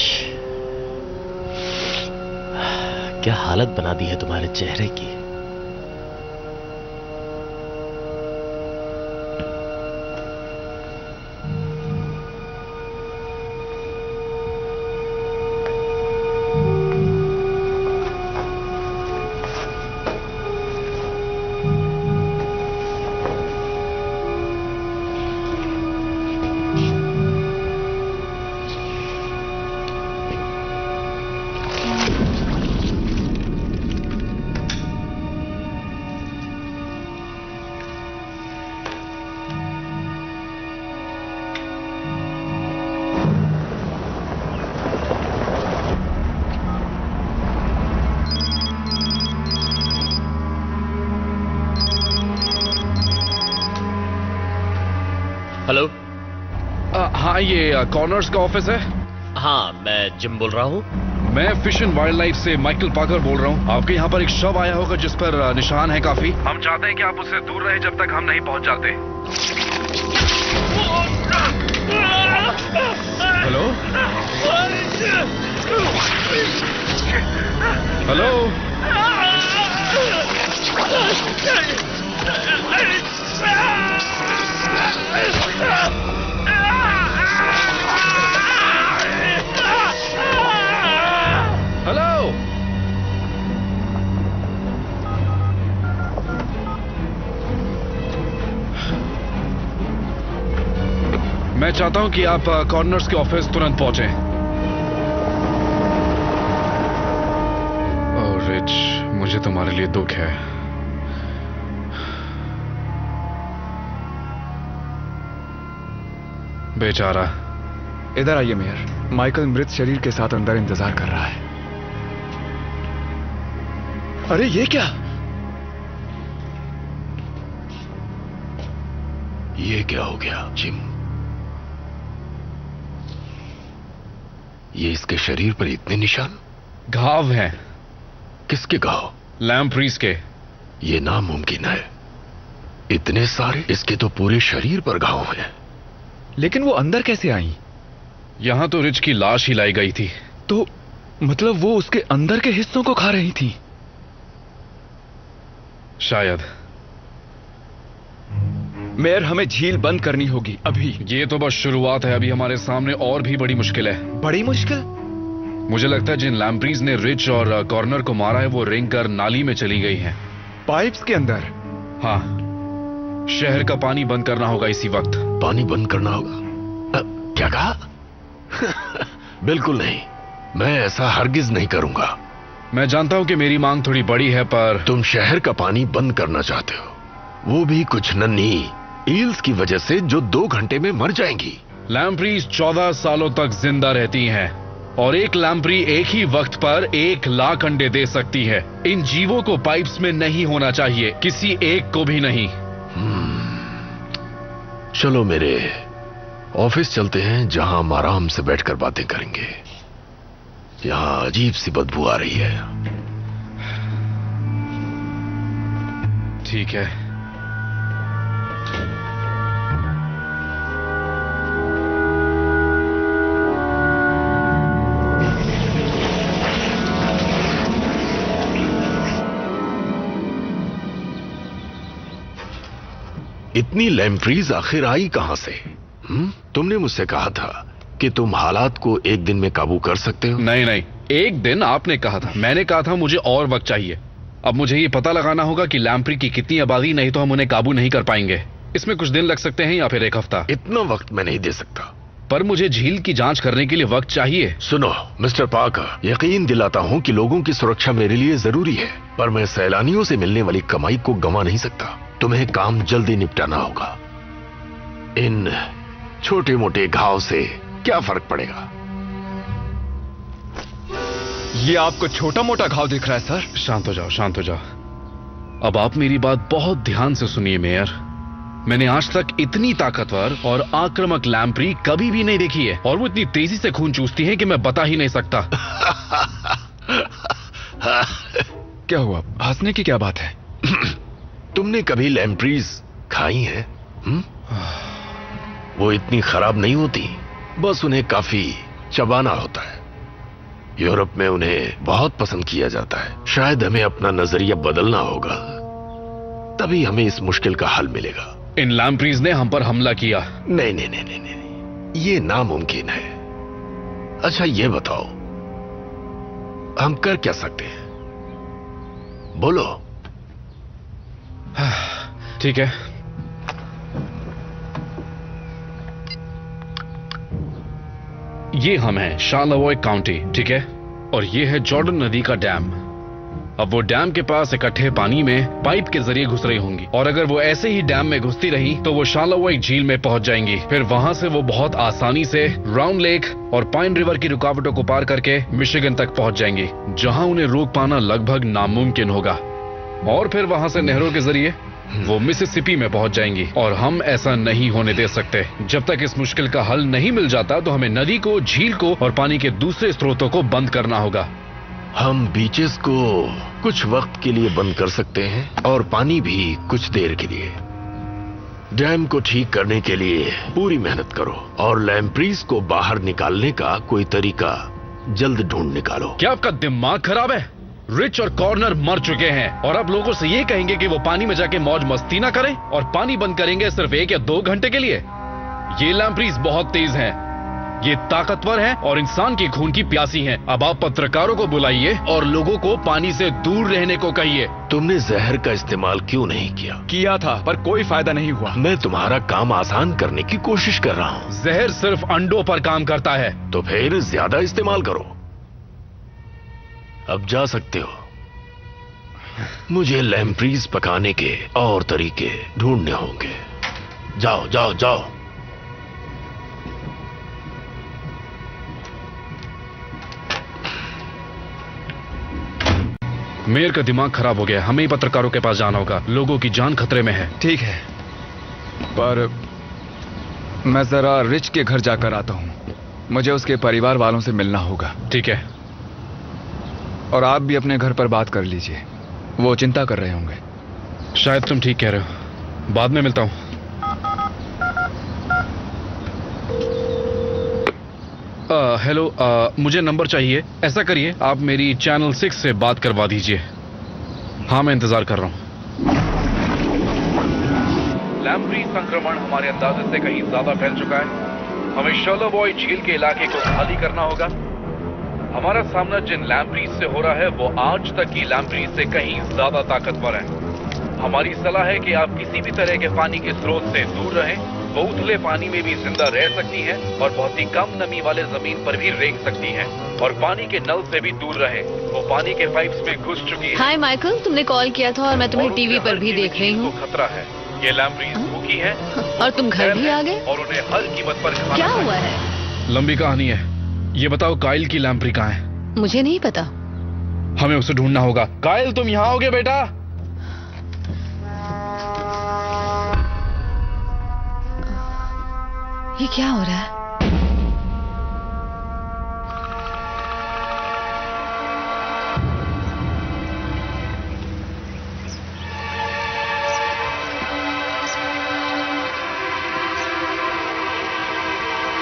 क्या हालत बना दी है तुम्हारे चेहरे की। हेलो। हाँ, ये कॉर्नर्स का ऑफिस है? हाँ, मैं जिम बोल रहा हूँ। मैं फिश एंड वाइल्ड लाइफ से माइकल पाकर बोल रहा हूँ। आपके यहाँ पर एक शव आया होगा जिस पर निशान है काफी। हम चाहते हैं कि आप उससे दूर रहे जब तक हम नहीं पहुँच जाते। Hello hello. हेलो। मैं चाहता हूं कि आप कॉर्नर्स के ऑफिस तुरंत पहुंचे। ओह रिच, मुझे तुम्हारे लिए दुख है। बेचारा। इधर आइए मेयर, माइकल मृत शरीर के साथ अंदर इंतजार कर रहा है। अरे ये क्या? ये क्या हो गया जिम? ये इसके शरीर पर इतने निशान? घाव हैं। किसके घाव? लैम्प्रीज के। ये नामुमकिन है, इतने सारे। इसके तो पूरे शरीर पर घाव हैं। लेकिन वो अंदर कैसे आई? यहां तो रिच की लाश ही लाई गई थी। तो मतलब वो उसके अंदर के हिस्सों को खा रही थी? शायद। मेयर, हमें झील बंद करनी होगी अभी। ये तो बस शुरुआत है, अभी हमारे सामने और भी बड़ी मुश्किल है। बड़ी मुश्किल? मुझे लगता है जिन लैम्प्रीज ने रिच और कॉर्नर को मारा है वो रेंग कर नाली में चली गई हैं। पाइप्स के अंदर? हाँ, शहर का पानी बंद करना होगा इसी वक्त। पानी बंद करना होगा? क्या कहा? बिल्कुल नहीं, मैं ऐसा हरगिज नहीं करूंगा। मैं जानता हूं कि मेरी मांग थोड़ी बड़ी है, पर तुम शहर का पानी बंद करना चाहते हो, वो भी कुछ नन्ही ईल्स की वजह से जो 2 घंटे में मर जाएंगी। लैम्प्रीज 14 सालों तक जिंदा रहती हैं और एक लैम्प्री एक ही वक्त पर 1 लाख अंडे दे सकती है। इन जीवों को पाइप्स में नहीं होना चाहिए, किसी एक को भी नहीं। चलो मेरे ऑफिस चलते हैं, जहां हम आराम से बैठकर बातें करेंगे। यहां अजीब सी बदबू आ रही है। ठीक है। इतनी लैम्प्रीज आखिर आई कहां से? तुमने मुझसे कहा था कि तुम हालात को एक दिन में काबू कर सकते हो। नहीं नहीं, एक दिन आपने कहा था, मैंने कहा था मुझे और वक्त चाहिए। अब मुझे ये पता लगाना होगा कि लैम्प्री की कितनी आबादी, नहीं तो हम उन्हें काबू नहीं कर पाएंगे। इसमें कुछ दिन लग सकते हैं या फिर 1 हफ्ता। इतना वक्त मैं नहीं दे सकता। पर मुझे झील की जांच करने के लिए वक्त चाहिए। सुनो मिस्टर पार्कर, यकीन दिलाता हूं कि लोगों की सुरक्षा मेरे लिए जरूरी है, पर मैं सैलानियों से मिलने वाली कमाई को गंवा नहीं सकता। तुम्हें काम जल्दी निपटाना होगा। इन छोटे मोटे घाव से क्या फर्क पड़ेगा? ये आपको छोटा मोटा घाव दिख रहा है सर? शांत हो जाओ, शांत हो जाओ। अब आप मेरी बात बहुत ध्यान से सुनिए मेयर। मैंने आज तक इतनी ताकतवर और आक्रामक लैम्प्री कभी भी नहीं देखी है, और वो इतनी तेजी से खून चूसती है कि मैं बता ही नहीं सकता। क्या हुआ? हंसने की क्या बात है? तुमने कभी लैम्प्रीज खाई हैं? वो इतनी खराब नहीं होती, बस उन्हें काफी चबाना होता है। यूरोप में उन्हें बहुत पसंद किया जाता है। शायद हमें अपना नजरिया बदलना होगा, तभी हमें इस मुश्किल का हल मिलेगा। इन लैम्प्रीज ने हम पर हमला किया। नहीं नहीं नहीं नहीं नहीं, ये नामुमकिन है। अच्छा ये बताओ, हम कर क्या सकते हैं? बोलो। ठीक है, ये हम हैं शार्लेवॉय काउंटी, ठीक है, और ये है जॉर्डन नदी का डैम। अब वो डैम के पास इकट्ठे पानी में पाइप के जरिए घुस रही होंगी, और अगर वो ऐसे ही डैम में घुसती रही तो वो शार्लेवॉय झील में पहुंच जाएंगी। फिर वहां से वो बहुत आसानी से राउंड लेक और पाइन रिवर की रुकावटों को पार करके मिशिगन तक पहुंच जाएंगी, जहां उन्हें रोक पाना लगभग नामुमकिन होगा। और फिर वहां से नहरों के जरिए वो मिसिसिपी में पहुंच जाएंगी और हम ऐसा नहीं होने दे सकते। जब तक इस मुश्किल का हल नहीं मिल जाता तो हमें नदी को, झील को और पानी के दूसरे स्रोतों को बंद करना होगा। हम बीचेस को कुछ वक्त के लिए बंद कर सकते हैं और पानी भी कुछ देर के लिए। डैम को ठीक करने के लिए पूरी मेहनत करो और लैम्प्रीज को बाहर निकालने का कोई तरीका जल्द ढूंढ निकालो। क्या आपका दिमाग खराब है? रिच और कॉर्नर मर चुके हैं और अब लोगों से ये कहेंगे कि वो पानी में जाके मौज मस्ती ना करें और पानी बंद करेंगे सिर्फ 1 या 2 घंटे के लिए। ये लैम्प्रीज बहुत तेज हैं, ये ताकतवर हैं और इंसान के खून की प्यासी हैं। अब आप पत्रकारों को बुलाइए और लोगों को पानी से दूर रहने को कहिए। तुमने जहर का इस्तेमाल क्यों नहीं किया? किया था पर कोई फायदा नहीं हुआ। मैं तुम्हारा काम आसान करने की कोशिश कर रहा हूँ। जहर सिर्फ अंडों पर काम करता है। तो फिर ज्यादा इस्तेमाल करो। अब जा सकते हो। मुझे लैम्प्रीज पकाने के और तरीके ढूंढने होंगे। जाओ जाओ जाओ। मेयर का दिमाग खराब हो गया। हमें ही पत्रकारों के पास जाना होगा। लोगों की जान खतरे में है। ठीक है, पर मैं जरा रिच के घर जाकर आता हूँ। मुझे उसके परिवार वालों से मिलना होगा। ठीक है। और आप भी अपने घर पर बात कर लीजिए, वो चिंता कर रहे होंगे। शायद तुम ठीक कह रहे हो। बाद में मिलता हूं। हेलो, मुझे नंबर चाहिए। ऐसा करिए, आप मेरी चैनल 6 से बात करवा दीजिए। हाँ, मैं इंतजार कर रहा हूं। लैम्प्री संक्रमण हमारे अंदाजे से कहीं ज्यादा फैल चुका है। हमें शर्लोबॉय झील के इलाके को खाली करना होगा। हमारा सामना जिन लैम्प्रीज से हो रहा है वो आज तक की लैम्प्रीज से कहीं ज्यादा ताकतवर है। हमारी सलाह है कि आप किसी भी तरह के पानी के स्रोत से दूर रहें। वो उथले पानी में भी जिंदा रह सकती हैं और बहुत ही कम नमी वाले जमीन पर भी रेंग सकती हैं। और पानी के नल से भी दूर रहें। वो पानी के पाइप्स में घुस चुकी है। हाय माइकल, तुमने कॉल किया था और मैं तुम्हें टीवी पर भी देख रही हूँ। खतरा है। ये लैम्प्रीज भूखी है और तुम घर भी आ गए और उन्हें हर कीमत पर खाना क्या हुआ है? लंबी कहानी है। ये बताओ, काइल की लैम्प्री कहाँ है? मुझे नहीं पता। हमें उसे ढूंढना होगा। काइल, तुम यहाँ आओगे बेटा? ये क्या हो रहा है?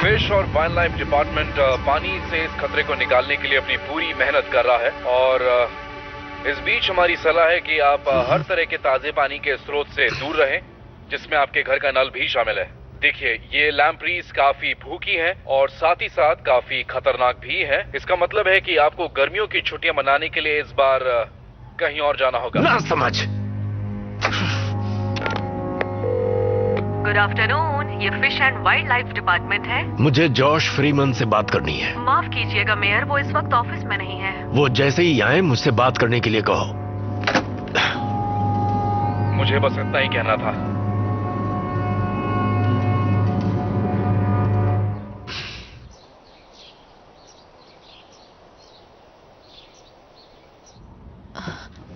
फिश और वाइल्ड लाइफ डिपार्टमेंट पानी से इस खतरे को निकालने के लिए अपनी पूरी मेहनत कर रहा है। और इस बीच हमारी सलाह है कि आप हर तरह के ताजे पानी के स्रोत से दूर रहें, जिसमें आपके घर का नल भी शामिल है। देखिए, ये लैम्प्रीज काफी भूखी हैं और साथ ही साथ काफी खतरनाक भी हैं। इसका मतलब है कि आपको गर्मियों की छुट्टियां मनाने के लिए इस बार कहीं और जाना होगा। ना समझ। गुड आफ्टरनून, ये fish and wild life department है। मुझे जॉश फ्रीमन से बात करनी है। माफ कीजिएगा मेयर, वो इस वक्त ऑफिस में नहीं है। वो जैसे ही आए मुझसे बात करने के लिए कहो। मुझे बस इतना ही कहना था।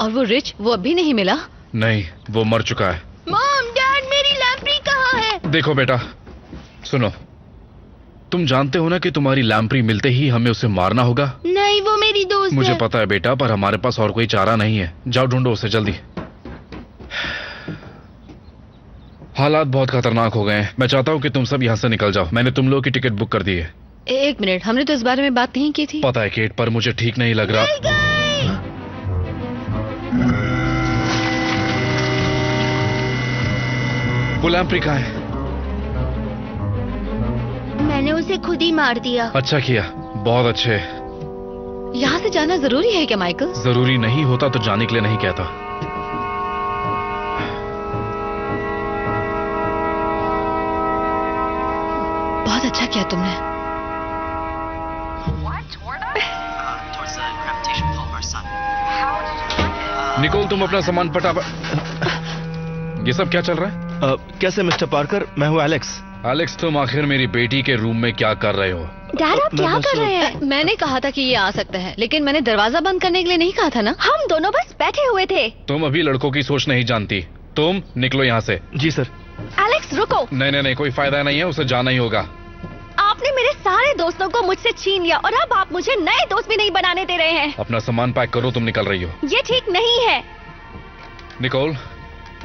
और वो रिच, वो अभी नहीं मिला? नहीं, वो मर चुका है। मॉम, डैड, मेरी लैम्प्री कहाँ है? देखो बेटा, सुनो, तुम जानते हो ना कि तुम्हारी लैम्प्री मिलते ही हमें उसे मारना होगा। नहीं, वो मेरी दोस्त मुझे है। पता है बेटा, पर हमारे पास और कोई चारा नहीं है। जाओ ढूंढो उसे जल्दी। हालात बहुत खतरनाक हो गए हैं। मैं चाहता हूँ कि तुम सब यहाँ से निकल जाओ। मैंने तुम लोगों की टिकट बुक कर दी है। एक मिनट, हमने तो इस बारे में बात नहीं की थी। पता है केट, पर मुझे ठीक नहीं लग रहा। वो लैम्प्री कहाँ है? मैंने उसे खुद ही मार दिया। अच्छा किया, बहुत अच्छे। यहाँ से जाना जरूरी है क्या माइकल? जरूरी नहीं होता तो जाने के लिए नहीं कहता। बहुत अच्छा किया तुमने। निकोल, तुम अपना सामान फटाफट। ये सब क्या चल रहा है? कैसे मिस्टर पार्कर? मैं हूँ एलेक्स। एलेक्स, तुम आखिर मेरी बेटी के रूम में क्या कर रहे हो? डैड, आप क्या कर रहे हैं? मैंने कहा था कि ये आ सकता है, लेकिन मैंने दरवाजा बंद करने के लिए नहीं कहा था ना। हम दोनों बस बैठे हुए थे। तुम अभी लड़कों की सोच नहीं जानती। तुम निकलो यहाँ से। जी सर। एलेक्स रुको। नहीं, कोई फायदा नहीं है, उसे जाना ही होगा। आपने मेरे सारे दोस्तों को मुझसे छीन लिया और अब आप मुझे नए दोस्त भी नहीं बनाने दे रहे हैं। अपना सामान पैक करो, तुम निकल रही हो। ये ठीक नहीं है। निकोल,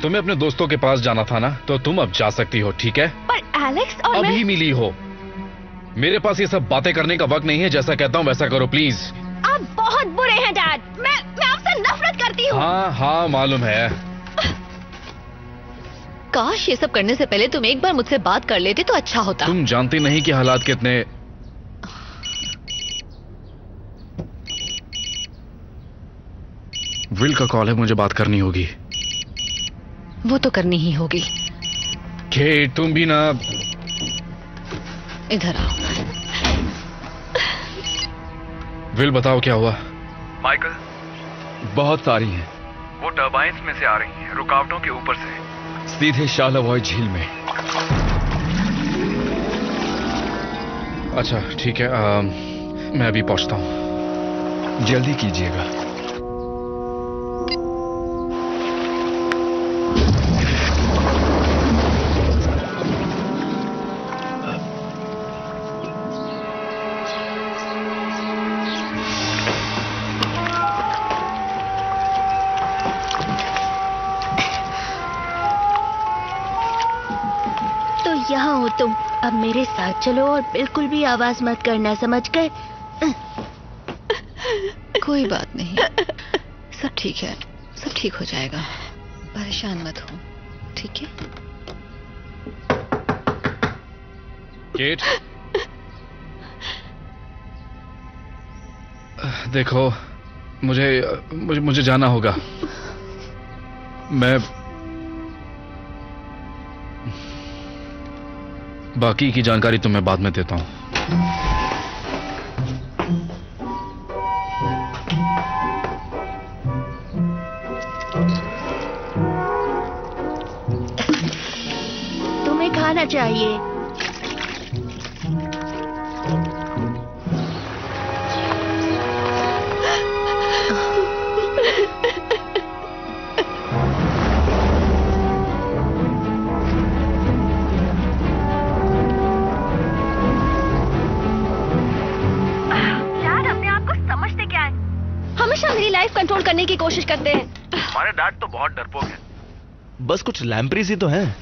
तुम्हें अपने दोस्तों के पास जाना था ना, तो तुम अब जा सकती हो, ठीक है? पर एलेक्स और अभी मिली हो। मेरे पास ये सब बातें करने का वक्त नहीं है। जैसा कहता हूँ वैसा करो प्लीज। आप बहुत बुरे हैं डैड। मैं आपसे नफरत करती हूँ। हाँ मालूम है। काश ये सब करने से पहले तुम एक बार मुझसे बात कर लेते तो अच्छा होता। तुम जानती नहीं कि हालात कितने। विल का कॉल है, मुझे बात करनी होगी। वो तो करनी ही होगी। केट तुम भी ना। इधर आओ। विल बताओ क्या हुआ। माइकल, बहुत सारी हैं। वो टर्बाइन्स में से आ रही हैं, रुकावटों के ऊपर से सीधे शार्लेवॉय झील में। अच्छा ठीक है, मैं अभी पहुंचता हूं। जल्दी कीजिएगा। यहाँ हो तुम। अब मेरे साथ चलो और बिल्कुल भी आवाज मत करना, समझ गए? कोई बात नहीं, सब ठीक है, सब ठीक हो जाएगा। परेशान मत हो, ठीक है? केट, देखो मुझे जाना होगा। मैं बाकी की जानकारी तुम्हें बाद में देता हूं। तुम्हें खाना चाहिए। कंट्रोल करने की कोशिश करते हैं। हमारे डैड तो बहुत डरपोक है। बस कुछ लैम्प्रीज ही तो हैं।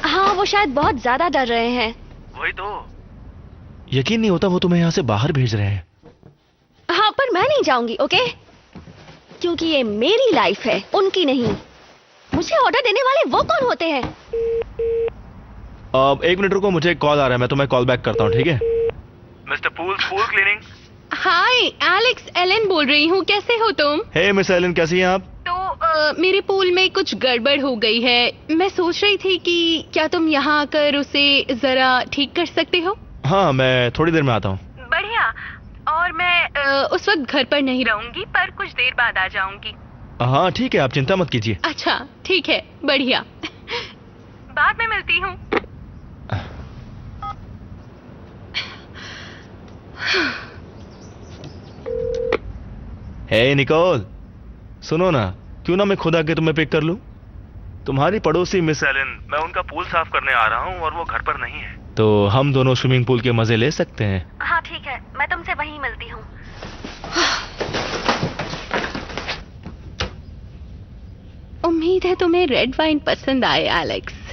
हाँ, वो शायद बहुत ज्यादा डर रहे हैं। वही तो। यकीन नहीं होता वो तुम्हें यहाँ से बाहर भेज रहे हैं। हाँ, पर मैं नहीं जाऊंगी, ओके? क्योंकि ये मेरी लाइफ है, उनकी नहीं। मुझे ऑर्डर देने वाले वो कौन होते हैं? अब 1 मिनट रुको, मुझे एक कॉल आ रहा है, मैं तुम्हें कॉल बैक करता हूँ, ठीक है? Mister pool cleaning. Hi Alex, Alan बोल रही हूँ। कैसे हो तुम? हे मिस एलन, कैसी हैं आप? तो मेरे पूल में कुछ गड़बड़ हो गई है। मैं सोच रही थी कि क्या तुम यहाँ आकर उसे जरा ठीक कर सकते हो? हाँ, मैं थोड़ी देर में आता हूँ। बढ़िया। और मैं उस वक्त घर पर नहीं रहूंगी, पर कुछ देर बाद आ जाऊंगी। हाँ ठीक है, आप चिंता मत कीजिए। अच्छा ठीक है, बढ़िया। बाद में मिलती हूँ। हे निकोल, सुनो ना, क्यों ना मैं खुद आके तुम्हें पिक कर लूं? तुम्हारी पड़ोसी मिस एलन, मैं उनका पूल साफ करने आ रहा हूँ और वो घर पर नहीं है। तो हम दोनों स्विमिंग पूल के मजे ले सकते हैं। हाँ ठीक है, मैं तुमसे वहीं मिलती हूँ। उम्मीद है तुम्हें रेड वाइन पसंद आए एलेक्स।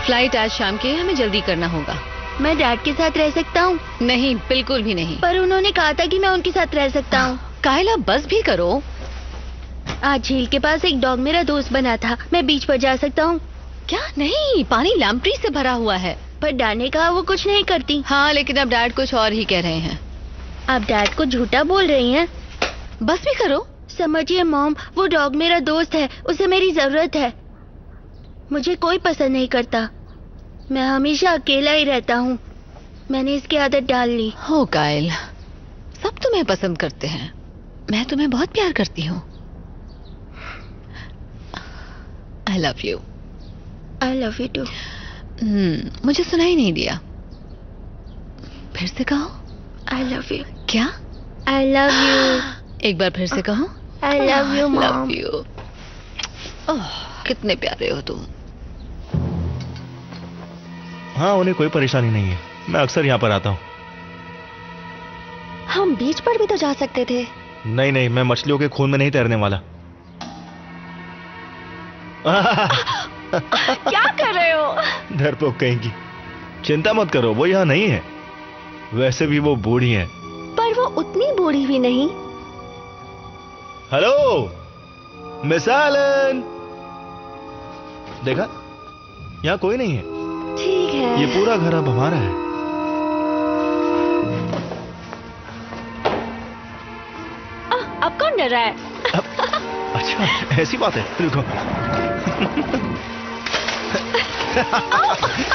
फ्लाइट आज शाम की है, हमें जल्दी करना होगा। मैं डैड के साथ रह सकता हूँ? नहीं, बिल्कुल भी नहीं। पर उन्होंने कहा था कि मैं उनके साथ रह सकता हूँ। कायला, बस भी करो। आज झील के पास एक डॉग मेरा दोस्त बना था, मैं बीच पर जा सकता हूँ? क्या? नहीं, पानी लैम्प्री से भरा हुआ है। पर डैड ने कहा वो कुछ नहीं करती। हाँ, लेकिन अब डैड कुछ और ही कह रहे हैं। आप डैड को झूठा बोल रही हैं। बस भी करो। समझिए मॉम, वो डॉग मेरा दोस्त है, उसे मेरी जरूरत है। मुझे कोई पसंद नहीं करता। मैं हमेशा अकेला ही रहता हूँ। मैंने इसकी आदत डाल ली। हो काइल, सब तुम्हें पसंद करते हैं। मैं तुम्हें बहुत प्यार करती हूँ। I love you. I love you too. मुझे सुनाई नहीं दिया, फिर से कहो। I love you. क्या? I love you. एक बार फिर से कहो। I love you mom. Love you. कितने प्यारे हो तुम। हाँ, उन्हें कोई परेशानी नहीं है, मैं अक्सर यहाँ पर आता हूँ। हम बीच पर भी तो जा सकते थे। नहीं नहीं, मैं मछलियों के खून में नहीं तैरने वाला। क्या कर रहे हो? डरपोक कहीं की। चिंता मत करो, वो यहाँ नहीं है। वैसे भी वो बूढ़ी है। पर वो उतनी बूढ़ी भी नहीं। हेलो मिस एलन, देखा यहाँ कोई नहीं है। ठीक है। ये पूरा घर अब हमारा है। अब कौन डर रहा है? अच्छा ऐसी बात है, रुको।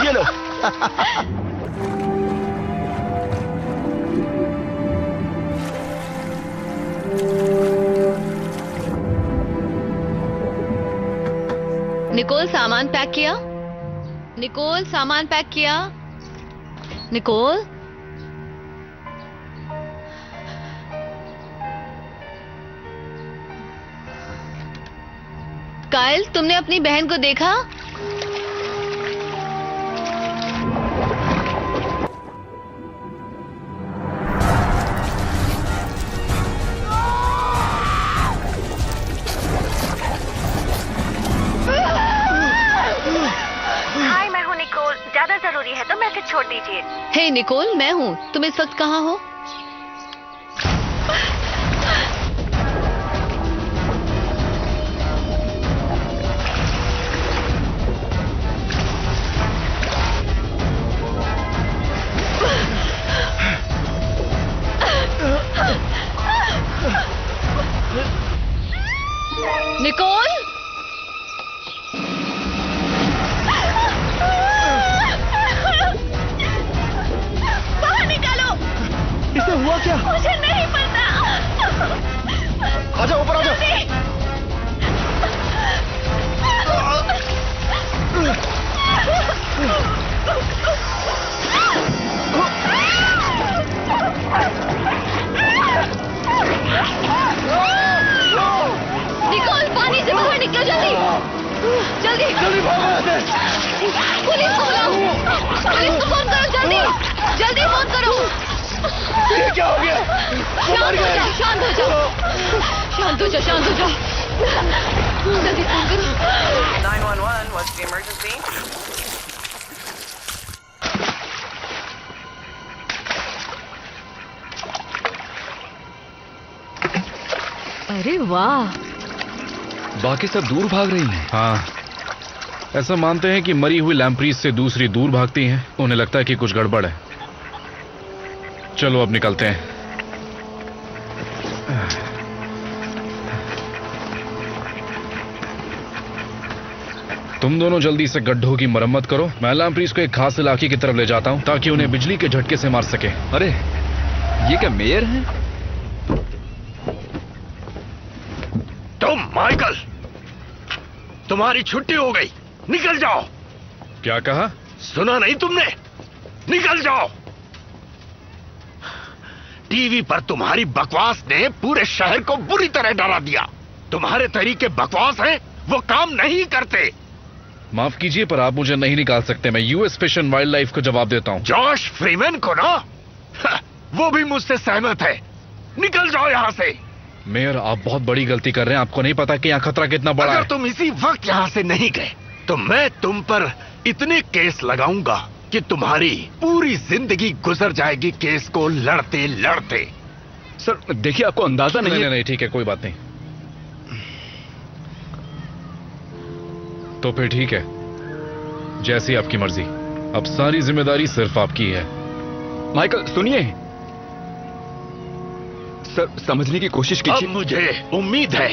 ये लो। निकोल सामान पैक किया? निकोल सामान पैक किया? निकोल? काइल, तुमने अपनी बहन को देखा? हाय, मैं हूँ निकोल। ज्यादा जरूरी है तो मैसेज छोड़ दीजिए। हे निकोल, मैं हूँ। तुम इस वक्त कहाँ हो? निकोल? बाहर निकालो। इसे हुआ क्या? मुझे नहीं पता। आजा ऊपर आजा। निकोल, पानी से बाहर निकलो, जल्दी जल्दी जल्दी भागो यहाँ से। पुलिस को बुलाओ। पुलिस को फोन करो, जल्दी जल्दी फोन करो। ये क्या हो गया? शांत हो जाओ, शांत हो जाओ, शांत हो जाओ, शांत हो जाओ। जल्दी फोन करो। 911, what's the emergency? अरे वाह, बाकी सब दूर भाग रही हैं। हाँ, ऐसा मानते हैं कि मरी हुई लैम्प्रीज से दूसरी दूर भागती हैं। उन्हें लगता है कि कुछ गड़बड़ है। चलो अब निकलते हैं। तुम दोनों जल्दी से गड्ढों की मरम्मत करो। मैं लैम्प्रीज को एक खास इलाके की तरफ ले जाता हूं ताकि उन्हें बिजली के झटके से मार सके। अरे ये क्या मेयर हैं? तुम माइकल, तुम्हारी छुट्टी हो गई, निकल जाओ। क्या कहा? सुना नहीं तुमने? निकल जाओ। टीवी पर तुम्हारी बकवास ने पूरे शहर को बुरी तरह डरा दिया। तुम्हारे तरीके बकवास हैं, वो काम नहीं करते। माफ कीजिए, पर आप मुझे नहीं निकाल सकते। मैं US fish and wild life को जवाब देता हूं। जॉश फ्रीमैन को ना, वो भी मुझसे सहमत है। निकल जाओ यहां से। मेयर, आप बहुत बड़ी गलती कर रहे हैं। आपको नहीं पता कि यहाँ खतरा कितना बड़ा अगर है। तुम इसी वक्त यहां से नहीं गए तो मैं तुम पर इतने केस लगाऊंगा कि तुम्हारी पूरी जिंदगी गुजर जाएगी केस को लड़ते लड़ते। सर देखिए, आपको अंदाजा नहीं है। नहीं, ठीक है, कोई बात नहीं। तो फिर ठीक है, जैसी आपकी मर्जी। अब सारी जिम्मेदारी सिर्फ आपकी है। माइकल सुनिए, सर समझने की कोशिश कीजिए। अब मुझे उम्मीद है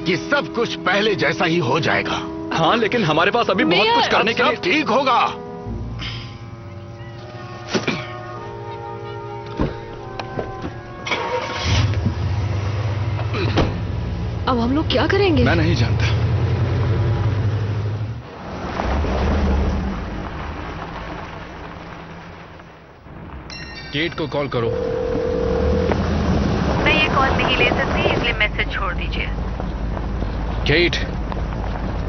कि सब कुछ पहले जैसा ही हो जाएगा। हाँ, लेकिन हमारे पास अभी बहुत कुछ करने के लिए। सब ठीक होगा। अब हम लोग क्या करेंगे? मैं नहीं जानता। केट को कॉल करो। मैं ये कॉल नहीं ले सकती, इसलिए मैसेज छोड़ दीजिए। केट,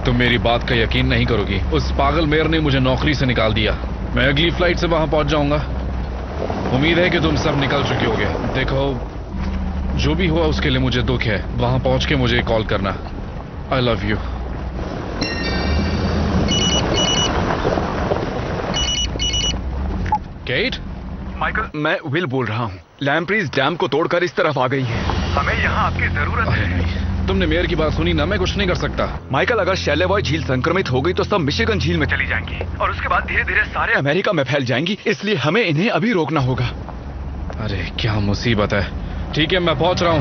तुम मेरी बात का यकीन नहीं करोगी। उस पागल मेयर ने मुझे नौकरी से निकाल दिया। मैं अगली फ्लाइट से वहां पहुंच जाऊंगा। उम्मीद है कि तुम सब निकल चुके होगे। देखो, जो भी हुआ उसके लिए मुझे दुख है। वहां पहुंच के मुझे कॉल करना। I love you. Kate? Michael, मैं विल बोल रहा हूँ। लैम्प्रीज डैम को तोड़कर इस तरफ आ गई है। हमें यहाँ आपकी जरूरत है। तुमने मेयर की बात सुनी ना? मैं कुछ नहीं कर सकता। माइकल, अगर शैलेवॉय झील संक्रमित हो गई तो सब मिशिगन झील में चली जाएंगी और उसके बाद धीरे धीरे सारे अमेरिका में फैल जाएंगी। इसलिए हमें इन्हें अभी रोकना होगा। अरे क्या मुसीबत है। ठीक है, मैं पहुंच रहा हूं।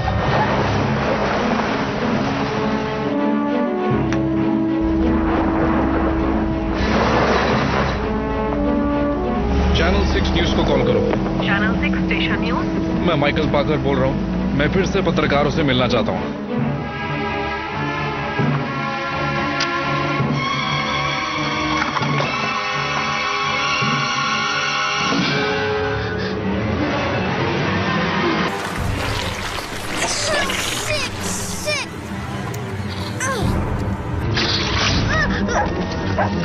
चैनल 6 न्यूज को कॉल करो। Channel 6 station news. मैं माइकल पाकर बोल रहा हूं। मैं फिर से पत्रकारों से मिलना चाहता हूं।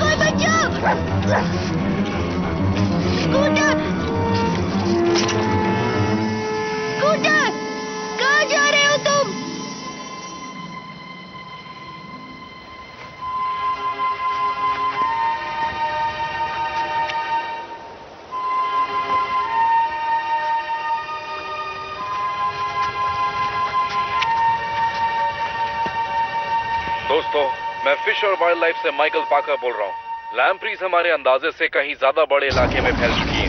कोई बचाओ! स्कूटर! स्कूटर! कहाँ जा रहे हो तुम? दोस्तों, मैं फिश और वाइल्ड लाइफ से माइकल पाकर बोल रहा हूँ। लैम्प्रीज हमारे अंदाजे से कहीं ज्यादा बड़े इलाके में फैल चुकी है।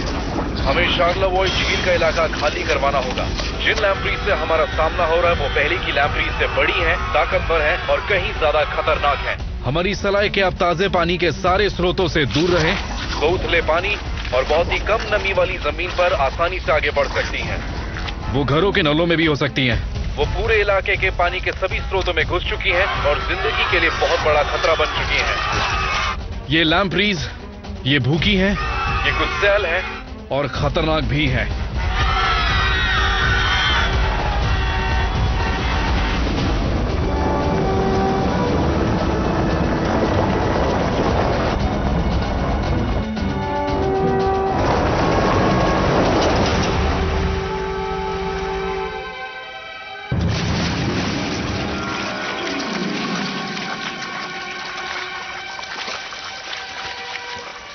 हमें शार्लेवॉय झील का इलाका खाली करवाना होगा। जिन लैम्प्रीज से हमारा सामना हो रहा है वो पहले की लैम्प्रीज से बड़ी हैं, ताकतवर हैं और कहीं ज्यादा खतरनाक हैं। हमारी सलाह है कि आप ताजे पानी के सारे स्रोतों से दूर रहें। उथले पानी और बहुत ही कम नमी वाली जमीन पर आसानी से आगे बढ़ सकती हैं। वो घरों के नलों में भी हो सकती हैं। वो पूरे इलाके के पानी के सभी स्रोतों में घुस चुकी हैं और जिंदगी के लिए बहुत बड़ा खतरा बन चुकी हैं। ये लैम्प्रीज, ये भूखी हैं, ये गुस्सैल हैं और खतरनाक भी हैं।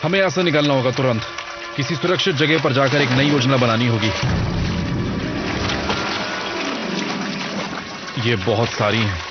हमें यहां से निकलना होगा तुरंत। किसी सुरक्षित जगह पर जाकर एक नई योजना बनानी होगी। ये बहुत सारी हैं।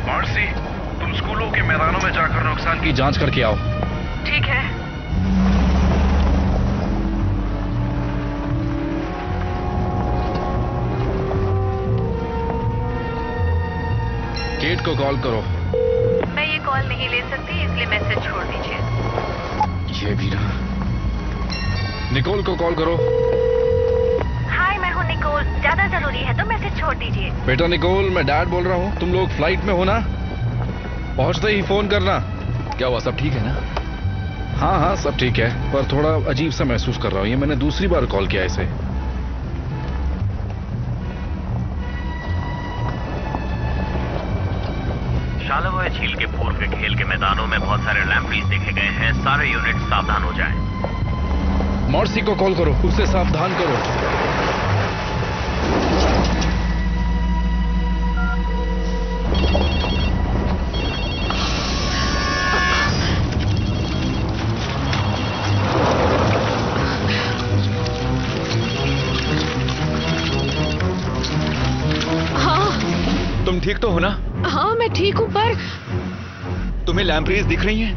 मार्सी, नुकसान की जांच करके आओ। ठीक है। केट को कॉल करो। मैं ये कॉल नहीं ले सकती, इसलिए मैसेज छोड़ दीजिए। ये भी ना। निकोल को कॉल करो। हाय, मैं हूँ निकोल। ज्यादा जरूरी है तो मैसेज छोड़ दीजिए। बेटा निकोल, मैं डैड बोल रहा हूँ। तुम लोग फ्लाइट में हो ना? पहुंचते ही फोन करना। क्या हुआ, सब ठीक है ना? हाँ हाँ सब ठीक है, पर थोड़ा अजीब सा महसूस कर रहा हूँ। ये मैंने दूसरी बार कॉल किया इसे। शालावॉय झील के पूर्व के खेल के मैदानों में बहुत सारे लैम्प्रीज देखे गए हैं। सारे यूनिट सावधान हो जाएं। मॉर्सी को कॉल करो, उसे सावधान करो। हाँ तुम ठीक तो हो ना? हाँ मैं ठीक हूँ, पर तुम्हें लैम्प्रीज दिख रही हैं?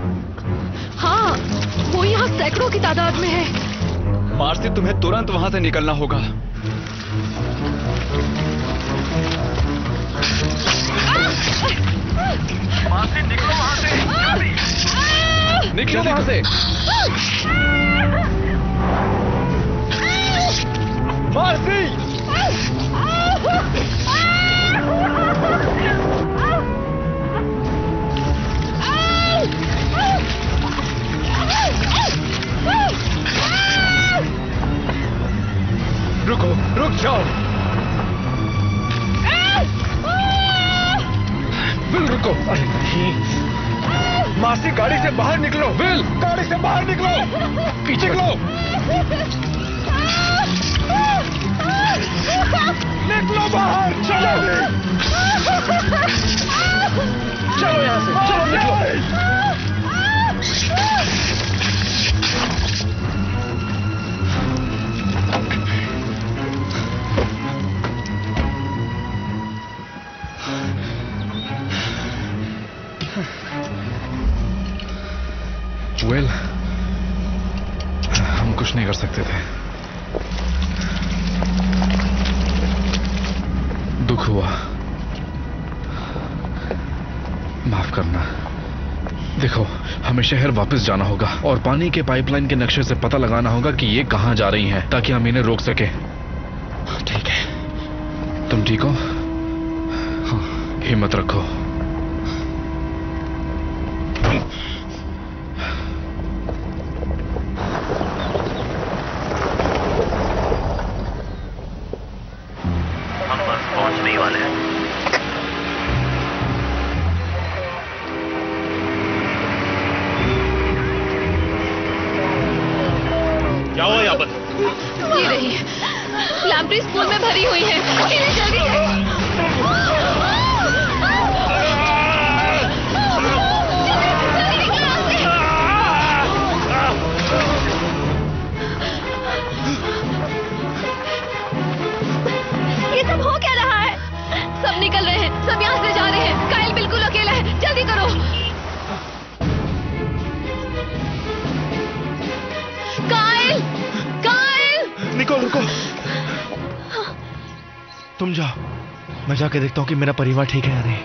हाँ वो यहाँ सैकड़ों की तादाद में है। मार्सी, तुम्हें तुरंत वहां से निकलना होगा। मार्सी निकलो वहां से, जल्दी। निकलो वहां से। मार्सी! रुको, रुक जाओ। विल रुको। अरे नहीं। मार्सी, गाड़ी से बाहर निकलो। विल, गाड़ी से बाहर निकलो। पीछे निकलो। निकलो बाहर। चलो चलो यहाँ से, चलो निकलो। वेल, हम कुछ नहीं कर सकते थे। दुख हुआ, माफ करना। देखो, हमें शहर वापस जाना होगा और पानी के पाइपलाइन के नक्शे से पता लगाना होगा कि ये कहां जा रही हैं, ताकि हम इन्हें रोक सके। ठीक है। तुम ठीक हो? हाँ। हिम्मत रखो। ये रही, लैम्प्रीज पूल में भरी हुई है। इन्हें जल्दी ये सब हो क्या रहा है? सब निकल रहे हैं, सब यहाँ से जा रहे हैं। काइल बिल्कुल अकेला है, जल्दी करो। Kyle, Kyle! निकोल रुको, तुम जाओ, मैं जाके देखता हूँ कि मेरा परिवार ठीक है या नहीं।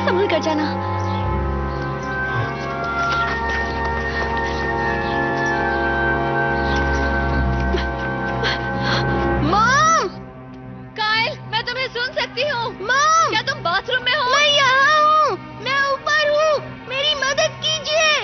संभल कर जाना। मॉम! काइल, मैं तुम्हें सुन सकती हूँ। मॉम! क्या तुम बाथरूम में हो? मैं यहाँ हूँ, मैं ऊपर हूँ, मेरी मदद कीजिए।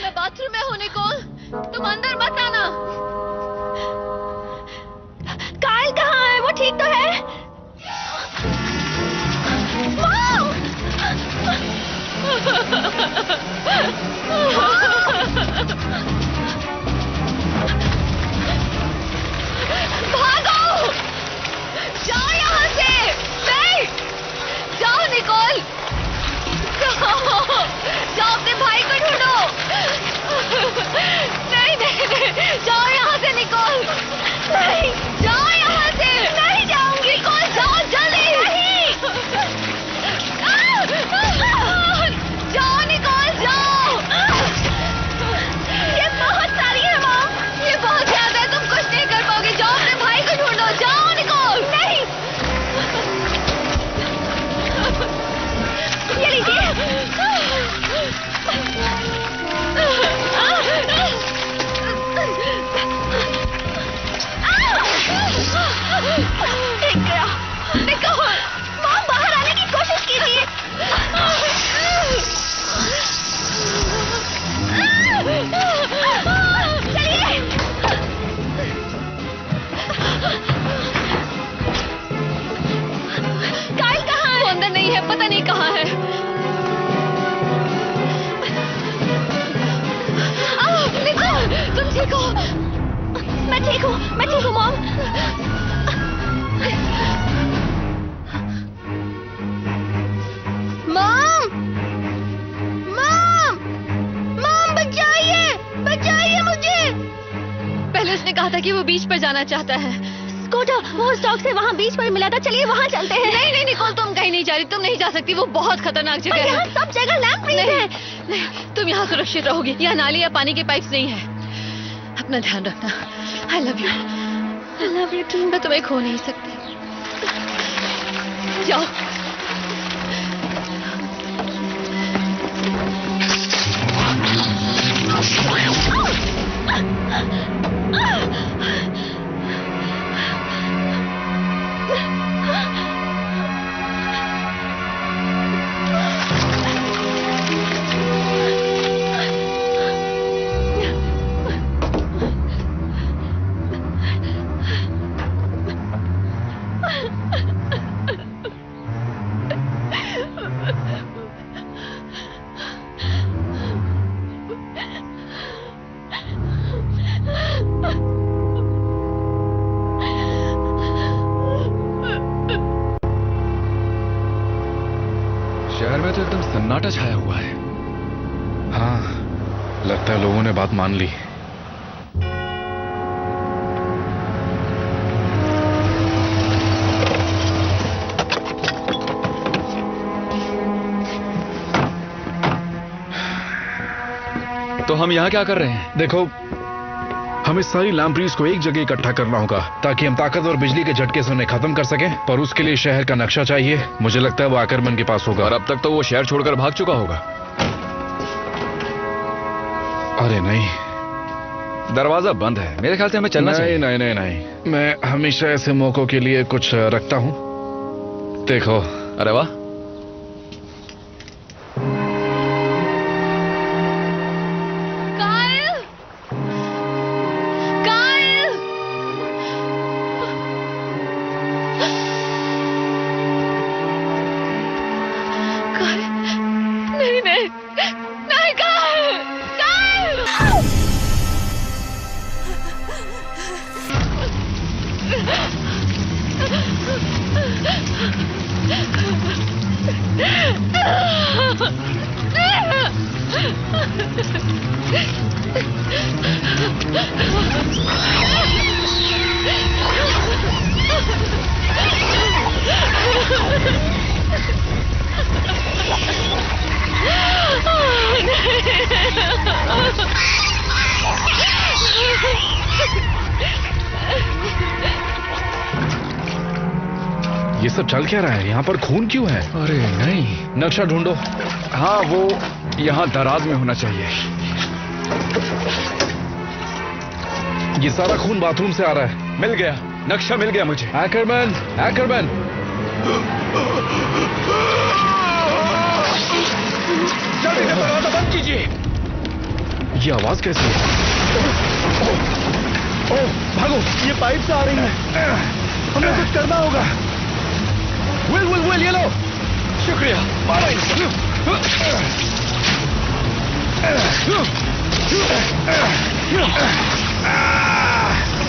मैं बाथरूम में हूँ निकोल, तुम अंदर मत आना। काइल कहाँ है? वो ठीक तो है? मॉम! भागो! जाओ यहाँ से! नहीं! जाओ निकोल! जाओ अपने भाई को ढूंढो! नहीं नहीं नहीं! जाओ यहाँ से निकोल! नहीं! जाओ यहाँ से! नहीं जाऊंगी! निकोल जाओ जल्दी! नहीं! जाओ निकोल जाओ! ये बहुत सारी है मॉम! ये बहुत ज्यादा है, तुम कुछ नहीं कर पाओगे! जाओ अपने भाई को ढूंढो! जाओ निकोल! नहीं! ये लीजिए! ठीक गया! निकोल! मॉम बाहर आने की कोशिश कीजिए! चलिए! काइल कहाँ है? वो अंदर नहीं है, पता नहीं कहाँ है। निकोल, तुम ठीक हो? मैं ठीक हूँ मॉम। मॉम बचाइए मुझे! पहले उसने कहा था कि वो बीच पर जाना चाहता है। स्कूटर वो स्टॉक से वहाँ बीच पर मिला था, चलिए वहाँ चलते हैं। नहीं नहीं निकोल, तुम कहीं नहीं जा रही, तुम नहीं जा सकती, वो बहुत खतरनाक जगह है। यहाँ सब जगह लैंप्रीज है। नहीं, तुम यहाँ सुरक्षित रहोगी, यहाँ नाली या पानी के पाइप्स नहीं है। अपना ध्यान रखना। I love you too। मैं तुम्हें खो नहीं सकती। जाओ। शहर में तो एकदम सन्नाटा छाया हुआ है। हाँ, लगता है लोगों ने बात मान ली। तो हम यहाँ क्या कर रहे हैं? देखो, हमें सारी लैम्प्रीज को एक जगह इकट्ठा करना होगा ताकि हम ताकत और बिजली के झटके से उन्हें खत्म कर सकें, पर उसके लिए शहर का नक्शा चाहिए। मुझे लगता है वो आकरमन के पास होगा। और अब तक तो वो शहर छोड़कर भाग चुका होगा। अरे नहीं, दरवाजा बंद है, मेरे ख्याल से हमें चलना चाहिए। नहीं, मैं हमेशा ऐसे मौकों के लिए कुछ रखता हूँ। देखो, अरे वाह, ये सब चल क्या रहा है? यहाँ पर खून क्यों है? अरे नहीं, नक्शा ढूंढो। हाँ, वो यहाँ दराज में होना चाहिए। ये सारा खून बाथरूम से आ रहा है। मिल गया, नक्शा मिल गया मुझे। आकरमन, जल्दी दरवाजा बंद कीजिए। ये आवाज कैसी है? ओह, भागो, ये पाइप से आ रही है। हमें कुछ करना होगा। विल, ये लो। शुक्रिया।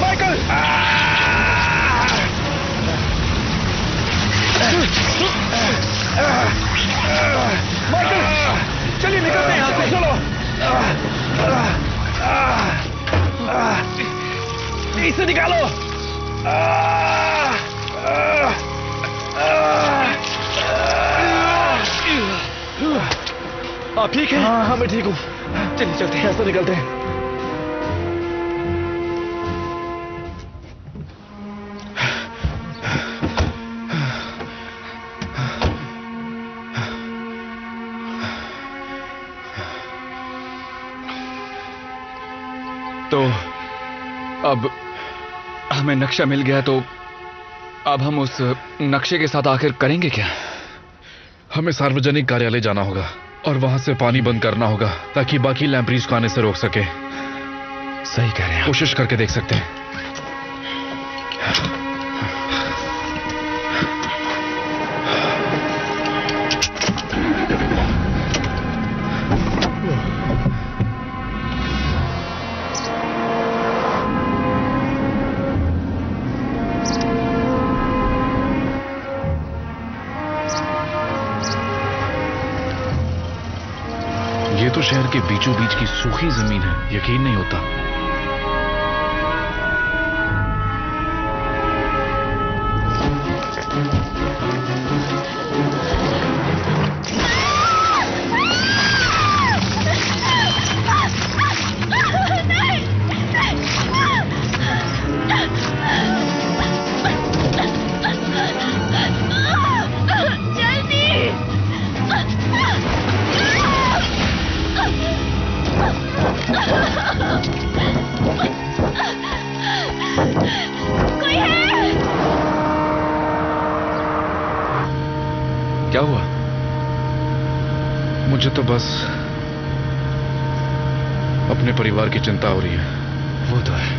माइकल! माइकल! चलिए निकलते हैं यहाँ से, चलो! इसे निकालो! आप ठीक हैं? हाँ मैं ठीक हूँ। चलिए चलते हैं, कैसे निकलते हैं? तो अब हमें नक्शा मिल गया, तो अब हम उस नक्शे के साथ आखिर करेंगे क्या? हमें सार्वजनिक कार्यालय जाना होगा और वहां से पानी बंद करना होगा ताकि बाकी लैम्प्रीज को आने से रोक सके। सही कह रहे हैं। कोशिश करके देख सकते हैं। ये तो शहर के बीचों बीच की सूखी जमीन है, यकीन नहीं होता। क्या हुआ? मुझे तो बस अपने परिवार की चिंता हो रही है। वो तो है।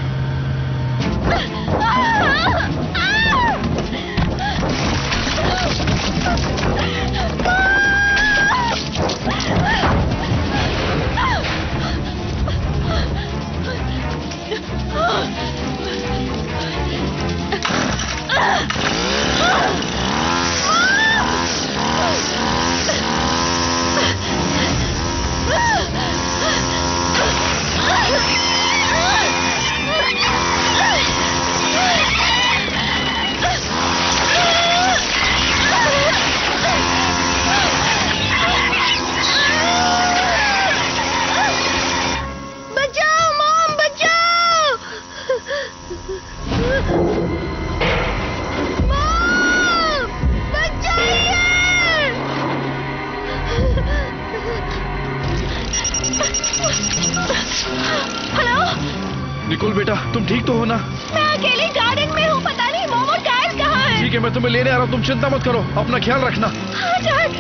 निकोल बेटा, तुम ठीक तो हो ना? मैं अकेले गार्डन में हूँ, पता नहीं मोम और कायल कहाँ है। ठीक है, मैं तुम्हें लेने आ रहा हूँ, तुम चिंता मत करो, अपना ख्याल रखना। हाँ डैड,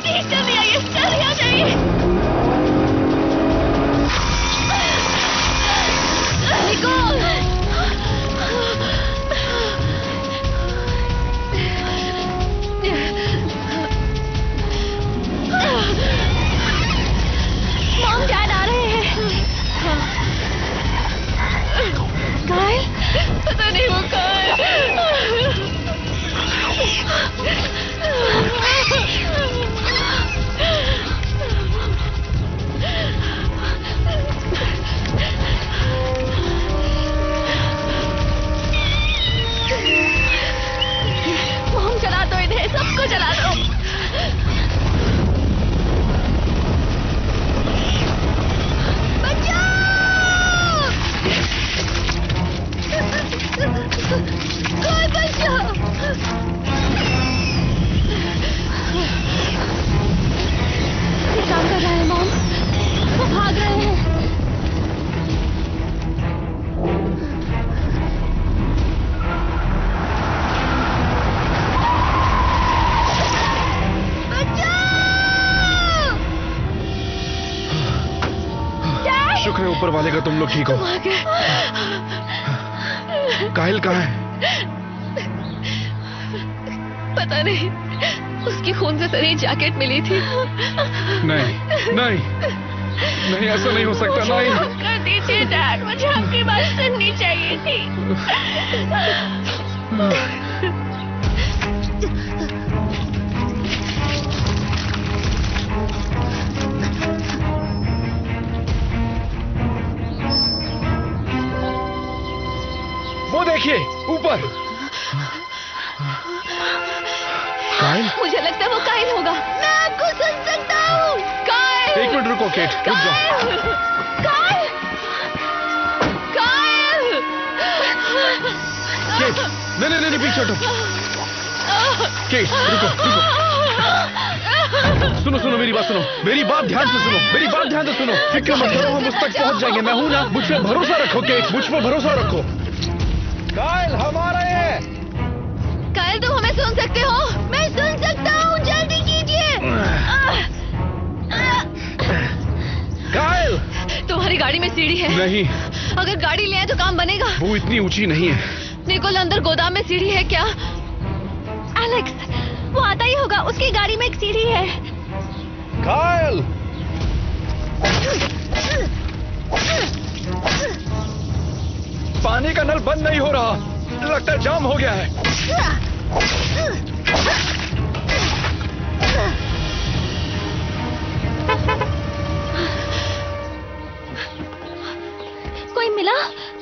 प्लीज जल्दी आइए, जल्दी आ जाइए। निकोल! मॉम डैड आ रहे हैं। कायल? पता नहीं वो कहाँ है। मॉम चला दो इन्हें, सबको चला दो। कोई बचाओ! ये काम कर रहा है मॉम, वो भाग रहे हैं। शुक्र है ऊपर वाले का तुम लोग ठीक हो। कायल कहाँ है? पता नहीं, उसकी खून से सनी जैकेट मिली थी। नहीं नहीं नहीं, ऐसा नहीं हो सकता। नहीं कर दीजिए डैड, मुझे आपकी बात सुननी चाहिए थी। वो देखिए ऊपर। कायल? मुझे लगता है वो कायल होगा। मैं आपको सुन सकता हूँ। कायल! एक मिनट रुको केट, रुक जाओ। कायल! कायल! केट, नहीं नहीं नहीं, पीछे हटो। केट रुको रुको। सुनो सुनो, मेरी बात सुनो, मेरी बात ध्यान से सुनो, मेरी बात ध्यान से सुनो। फिक्र मत करो, हम उस तक पहुंच जाएंगे। मैं हूं ना, मुझ पर भरोसा रखो केट, मुझ पर भरोसा रखो। कायल हम आ रहे हैं। कायल तुम हमें सुन सकते हो? मैं सुन सकता हूँ, जल्दी कीजिए। कायल! तुम्हारी गाड़ी में सीढ़ी है? नहीं। अगर गाड़ी ले आए तो काम बनेगा? वो इतनी ऊंची नहीं है। निकोल, अंदर गोदाम में सीढ़ी है क्या? एलेक्स, वो आता ही होगा, उसकी गाड़ी में एक सीढ़ी है। कायल! पानी का नल बंद नहीं हो रहा, लगता है जाम हो गया है। कोई मिला?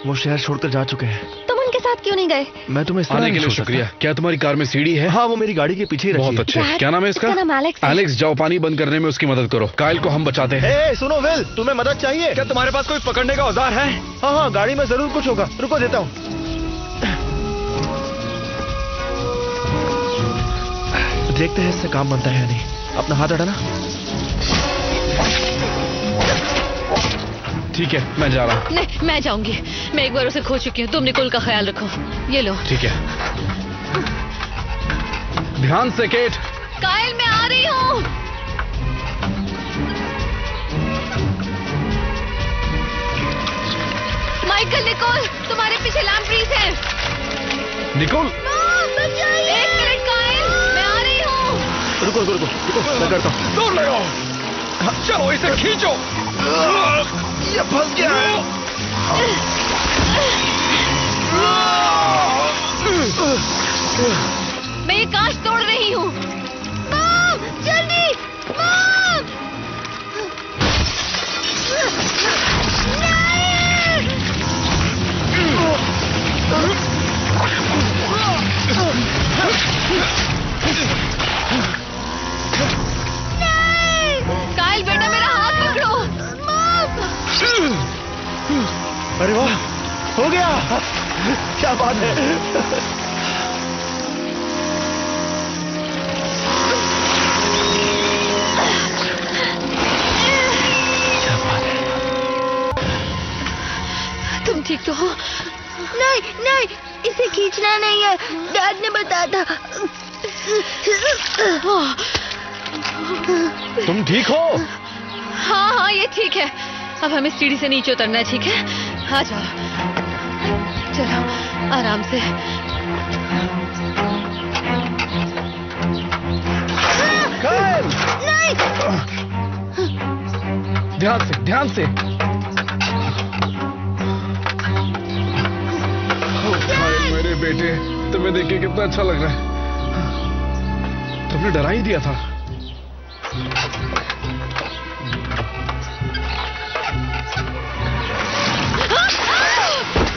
वो शहर छोड़कर जा चुके हैं। तुम उनके साथ क्यों नहीं गए? मैं तुम्हें इस तरह आने नहीं के लिए छोड़ शुक्रिया। सकता। क्या तुम्हारी कार में सीढ़ी है? हाँ, वो मेरी गाड़ी के पीछे ही रखी बहुत है। अच्छे। क्या नाम है इसका? इसका नाम एलेक्स है। एलेक्स, जाओ पानी बंद करने में उसकी मदद करो। कायल को हम बचाते हैं। ए, सुनो विल, तुम्हें मदद चाहिए? क्या तुम्हारे पास कोई पकड़ने का औजार है? हाँ हाँ, गाड़ी में जरूर कुछ होगा, रुको देता हूँ। देखते हैं इससे काम बनता है या नहीं। अपना हाथ हटाना। ठीक है, मैं जा रहा हूँ। नहीं, मैं जाऊंगी। मैं एक बार उसे खो चुकी हूँ। तुम निकोल का ख्याल रखो। ये लो। ठीक है, ध्यान से केट। कायल, मैं आ रही हूँ। माइकल, निकोल, तुम्हारे पीछे लैम्प्रीज है। निकोल, बचाइए! एक मिनट कायल, मैं आ रही हूँ। रुको रुको रुको रुको, मैं करता हूँ। दूर ले आओ। चलो इसे खींचो। ये फंस गया है। मैं ये कांच तोड़ रही हूँ। मॉम, जल्दी! मॉम! कायल बेटा, मेरा हाथ पकड़ो। अरे वाह, हो गया। क्या बात है। क्या बात है। तुम ठीक तो हो? नहीं नहीं, इसे खींचना नहीं है, डैड ने बताया था। तुम ठीक हो? हाँ हाँ, ये ठीक है। अब हमें सीढ़ी से नीचे उतरना है, ठीक है? आ जाओ, चलो आराम से। नहीं! ध्यान से, ध्यान से। मेरे बेटे, तुम्हें देख के कितना अच्छा लग रहा है। तुमने डरा ही दिया था।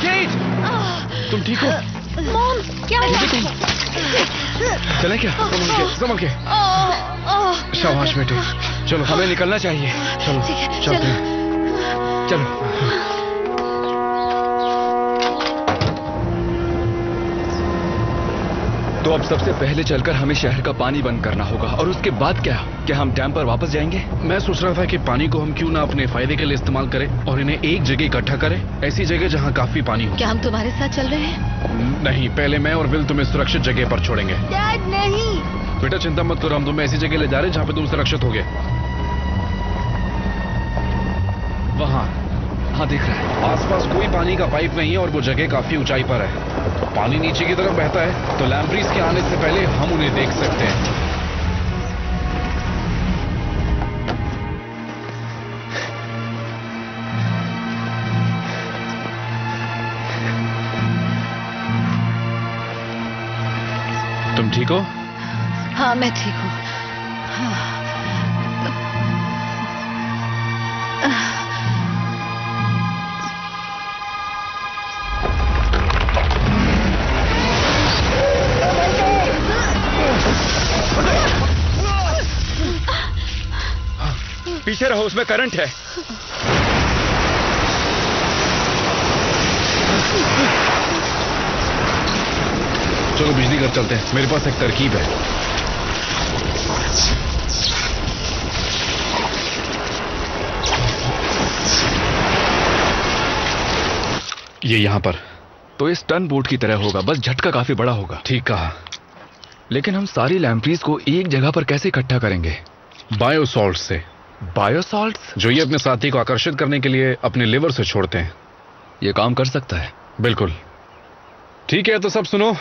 केट, तुम ठीक हो? मॉम, क्या हुआ? चले क्या? संभल के। शाबाश बेटे। चलो, हमें निकलना चाहिए। चलो ठीक है, चलते हैं। चलो। तो अब सबसे पहले चलकर हमें शहर का पानी बंद करना होगा, और उसके बाद क्या हम डैम पर वापस जाएंगे? मैं सोच रहा था कि पानी को हम क्यों ना अपने फायदे के लिए इस्तेमाल करें और इन्हें एक जगह इकट्ठा करें, ऐसी जगह जहां काफी पानी हो। क्या हम तुम्हारे साथ चल रहे हैं? नहीं, पहले मैं और विल तुम्हें सुरक्षित जगह पर छोड़ेंगे। डैड नहीं। बेटा चिंता मत करो, हम तुम्हें ऐसी जगह ले जा रहे हैं जहां पे तुम सुरक्षित होगे। वहां, हाँ दिख रहा है। आसपास कोई पानी का पाइप नहीं है और वो जगह काफी ऊंचाई पर है। पानी नीचे की तरफ बहता है, तो लैम्प्रीज के आने से पहले हम उन्हें देख सकते हैं। तुम ठीक हो? हाँ मैं ठीक हूँ। पीछे रहो, उसमें करंट है। चलो बिजली घर चलते हैं, मेरे पास एक तरकीब है। ये यहाँ पर। तो इस टन बोट की तरह होगा, बस झटका काफी बड़ा होगा। ठीक कहा। लेकिन हम सारी लैम्प्रीज को एक जगह पर कैसे इकट्ठा करेंगे? बायोसॉल्ट से। बायोसॉल्ट? जो ये अपने साथी को आकर्षित करने के लिए अपने लिवर से छोड़ते हैं। ये काम कर सकता है? बिल्कुल। ठीक है, तो सब सुनो,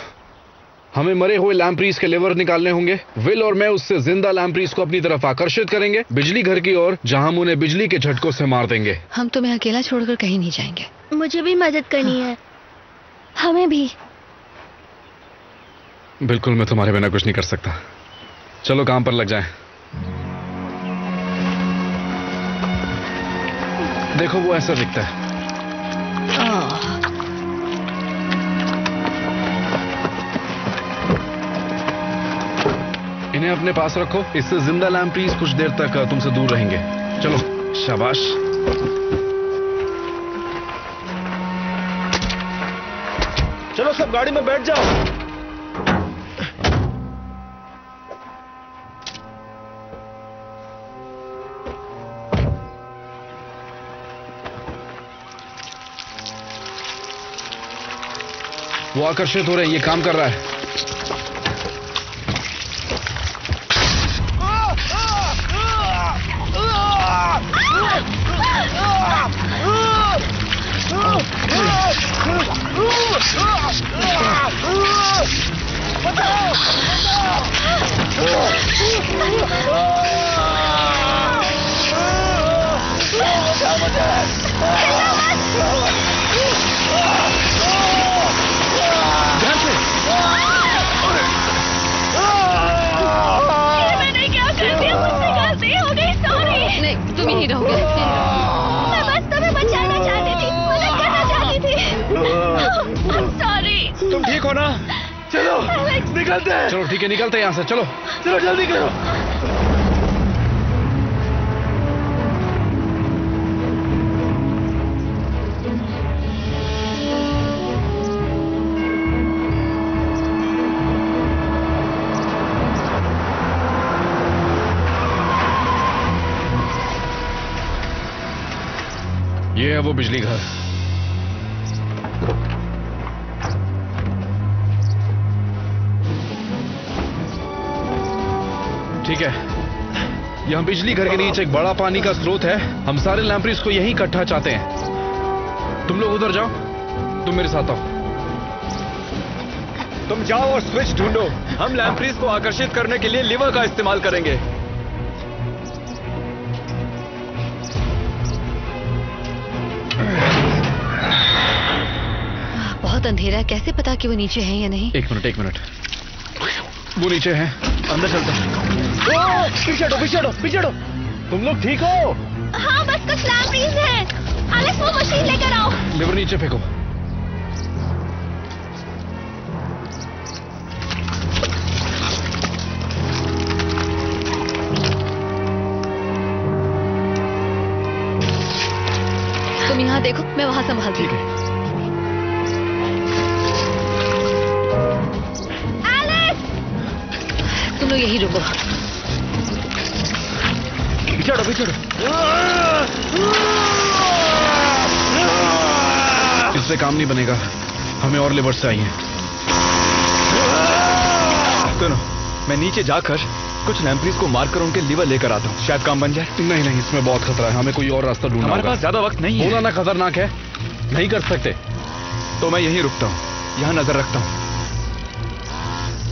हमें मरे हुए लैम्प्रीज के लिवर निकालने होंगे। विल और मैं उससे जिंदा लैम्प्रीज को अपनी तरफ आकर्षित करेंगे बिजली घर की ओर, जहां हम उन्हें बिजली के झटकों से मार देंगे। हम तुम्हें अकेला छोड़कर कहीं नहीं जाएंगे। मुझे भी मदद करनी है। हमें भी। बिल्कुल, मैं तुम्हारे बिना कुछ नहीं कर सकता। चलो काम पर लग जाएं। देखो वो ऐसा दिखता है। इन्हें अपने पास रखो, इससे जिंदा लैम्प्रीज कुछ देर तक तुमसे दूर रहेंगे। चलो, शाबाश। चलो सब गाड़ी में बैठ जाओ। वो आकर्षित हो रहे हैं, ये काम कर रहा है। तुम यहीं रहोगे। मैं बस तुम्हें बचाना चाहती थी, मदद करना चाहती थी। I'm sorry। तुम ठीक हो ना? चलो निकलते हैं। चलो ठीक है, निकलते हैं यहाँ से। चलो चलो जल्दी करो। ये है वो बिजली घर। ठीक है, यहाँ बिजली घर के नीचे एक बड़ा पानी का स्रोत है। हम सारे लैम्प्रीज को यहीं इकट्ठा चाहते हैं। तुम लोग उधर जाओ, तुम मेरे साथ आओ। तुम जाओ और स्विच ढूंढो। हम लैम्प्रीज को आकर्षित करने के लिए लिवर का इस्तेमाल करेंगे। बहुत अंधेरा है, कैसे पता कि वो नीचे है या नहीं? एक मिनट। वो नीचे है, अंदर चलते हैं। पीछे हटो। तुम लोग ठीक हो? हाँ, बस कुछ लैम्प्रीज हैं। एलेक्स, वो मशीन लेकर आओ। लिवर नीचे फेंको। तुम यहाँ देखो, मैं वहां संभालती हूँ। तुम लोग यही रुको। पीछे हटो। इससे काम नहीं बनेगा, हमें और लेबर चाहिए। सुनो, मैं नीचे जाकर कुछ लैम्प्रीज को मारकर उनके लिवर लेकर आता हूँ, शायद काम बन जाए। नहीं, इसमें बहुत खतरा है, हमें कोई और रास्ता ढूंढना होगा। हमारे पास ज्यादा वक्त नहीं है। बोला ना खतरनाक है, नहीं कर सकते। तो मैं यहीं रुकता हूँ, यहाँ नजर रखता हूँ।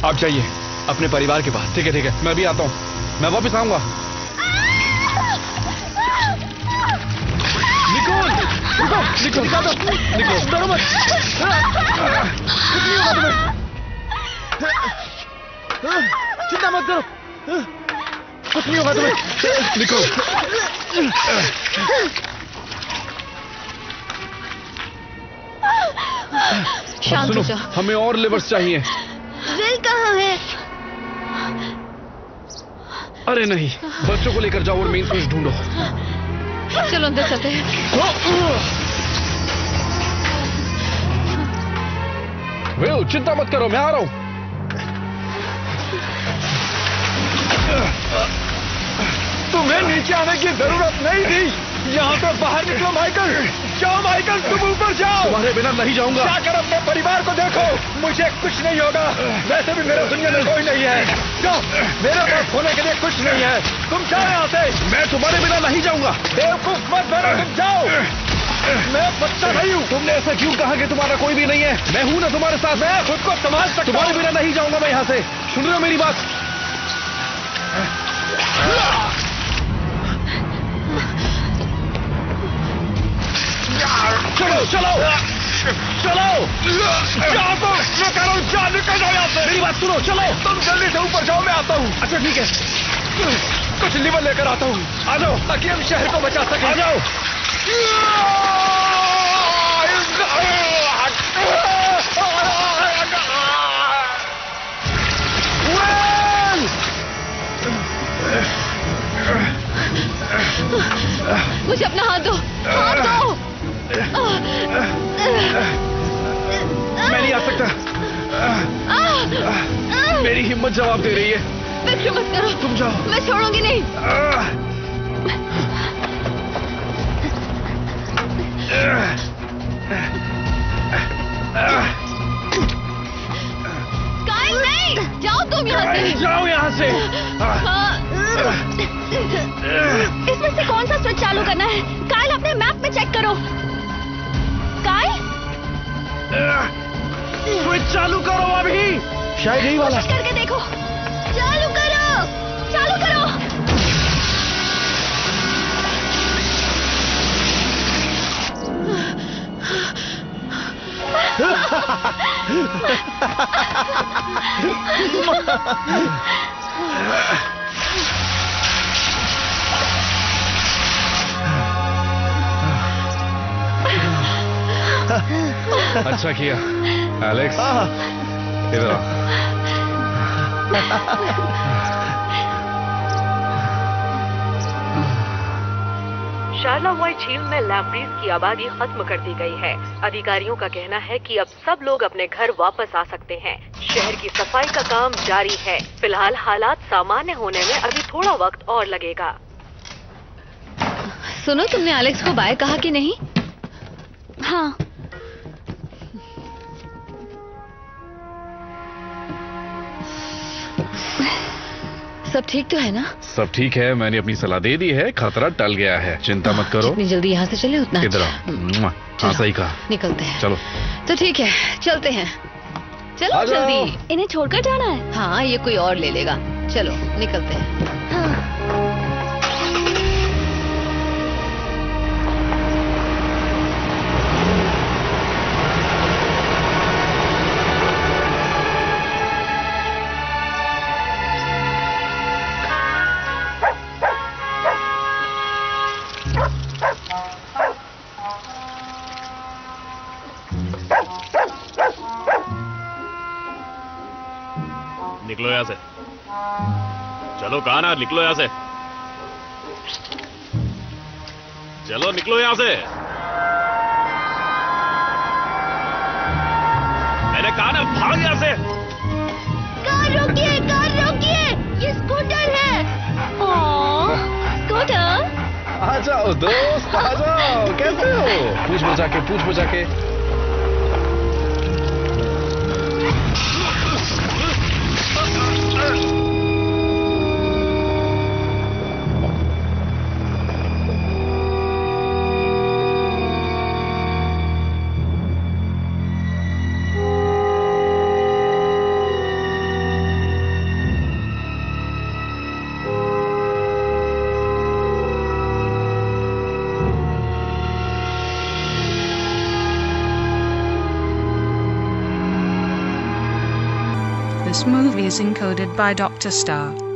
आप जाइए अपने परिवार के पास। ठीक है, मैं भी आता हूँ, मैं वापस आऊंगा। निकलो, डरो मत। चिंता मत करो, कुछ नहीं होगा तुम्हें। निको। शांत हो जा। हमें और लिवर्स चाहिए। विल कहाँ है? अरे नहीं, बच्चों को लेकर जाओ और मेन स्विच ढूंढो। चलो अंदर चलते हैं। विल, चिंता मत करो, मैं आ रहा हूं। तुम्हें नीचे आने की जरूरत नहीं थी। यहाँ से बाहर निकलो माइकल। जाओ माइकल, तुम ऊपर जाओ। तुम्हारे बिना नहीं जाऊंगा। जाकर अपने परिवार को देखो। मुझे कुछ नहीं होगा, वैसे भी मेरे दुनिया में कोई नहीं है। जाओ, मेरे पास होने के लिए कुछ नहीं है। तुम जाओ यहाँ से। मैं तुम्हारे बिना नहीं जाऊंगा। बेवकूफ मत बनो, तुम जाओ। मैं बच्चा नहीं हूँ। तुमने ऐसा क्यों कहा कि तुम्हारा कोई भी नहीं है? मैं हूं ना तुम्हारे साथ। मैं खुद को संभाल सकता हूँ। तुम्हारे बिना नहीं जाऊंगा मैं यहाँ से। सुन रहे हो मेरी बात? चलो चलो चलो, जाओ तुम। मैं कह रहा हूँ, जा, निकल जाओ यहाँ से। मेरी बात सुनो, चलो। तुम जल्दी से ऊपर जाओ, मैं आता हूँ। अच्छा ठीक है, कुछ लीवर लेकर आता हूँ। आ जाओ, ताकि हम शहर को बचा सकें। आ जाओ। मुझे अपना हाथ दो, हाथ दो। मैं नहीं आ सकता। मेरी हिम्मत जवाब दे रही है। फिक्र मत करो, तुम जाओ। मैं छोड़ूंगी नहीं। स्काई नहीं, जाओ तुम यहाँ से। जाओ यहाँ से। इसमें से कौन सा स्विच चालू करना है? काइल, अपने मैप में चेक करो। काइल, स्विच चालू करो अभी। शायद यही वाला। कोशिश करके देखो। चालू करो, चालू करो। अच्छा किया एलेक्स, इधर आ। शार्ला व्हाइट झील में लैम्प्रीज की आबादी खत्म कर दी गई है। अधिकारियों का कहना है कि अब सब लोग अपने घर वापस आ सकते हैं। शहर की सफाई का काम जारी है। फिलहाल हालात सामान्य होने में अभी थोड़ा वक्त और लगेगा। सुनो, तुमने एलेक्स को बाय कहा कि नहीं? हाँ, सब ठीक तो है ना? सब ठीक है, मैंने अपनी सलाह दे दी है, खतरा टल गया है, चिंता मत करो। जितनी जल्दी यहाँ से चले उतना इधर अच्छा। आओ। हाँ सही कहा। निकलते हैं। चलो तो ठीक है, चलते हैं। चलो आ जाओ। जल्दी। इन्हें छोड़कर जाना है। हाँ, ये कोई और ले लेगा। चलो निकलते हैं। हाँ। निकलो यहाँ से। चलो, कहा ना, निकलो यहाँ से। चलो निकलो यहाँ से। मैंने कहा ना, भाग यहाँ से। कार रोकिए, कार रोकिए, ये स्कूटर है। ओह, स्कूटर। आ जाओ दोस्त, आ जाओ। कैसे हो? पूछ बचा के, पूछ बचा के। This movie is encoded by Dr. Star.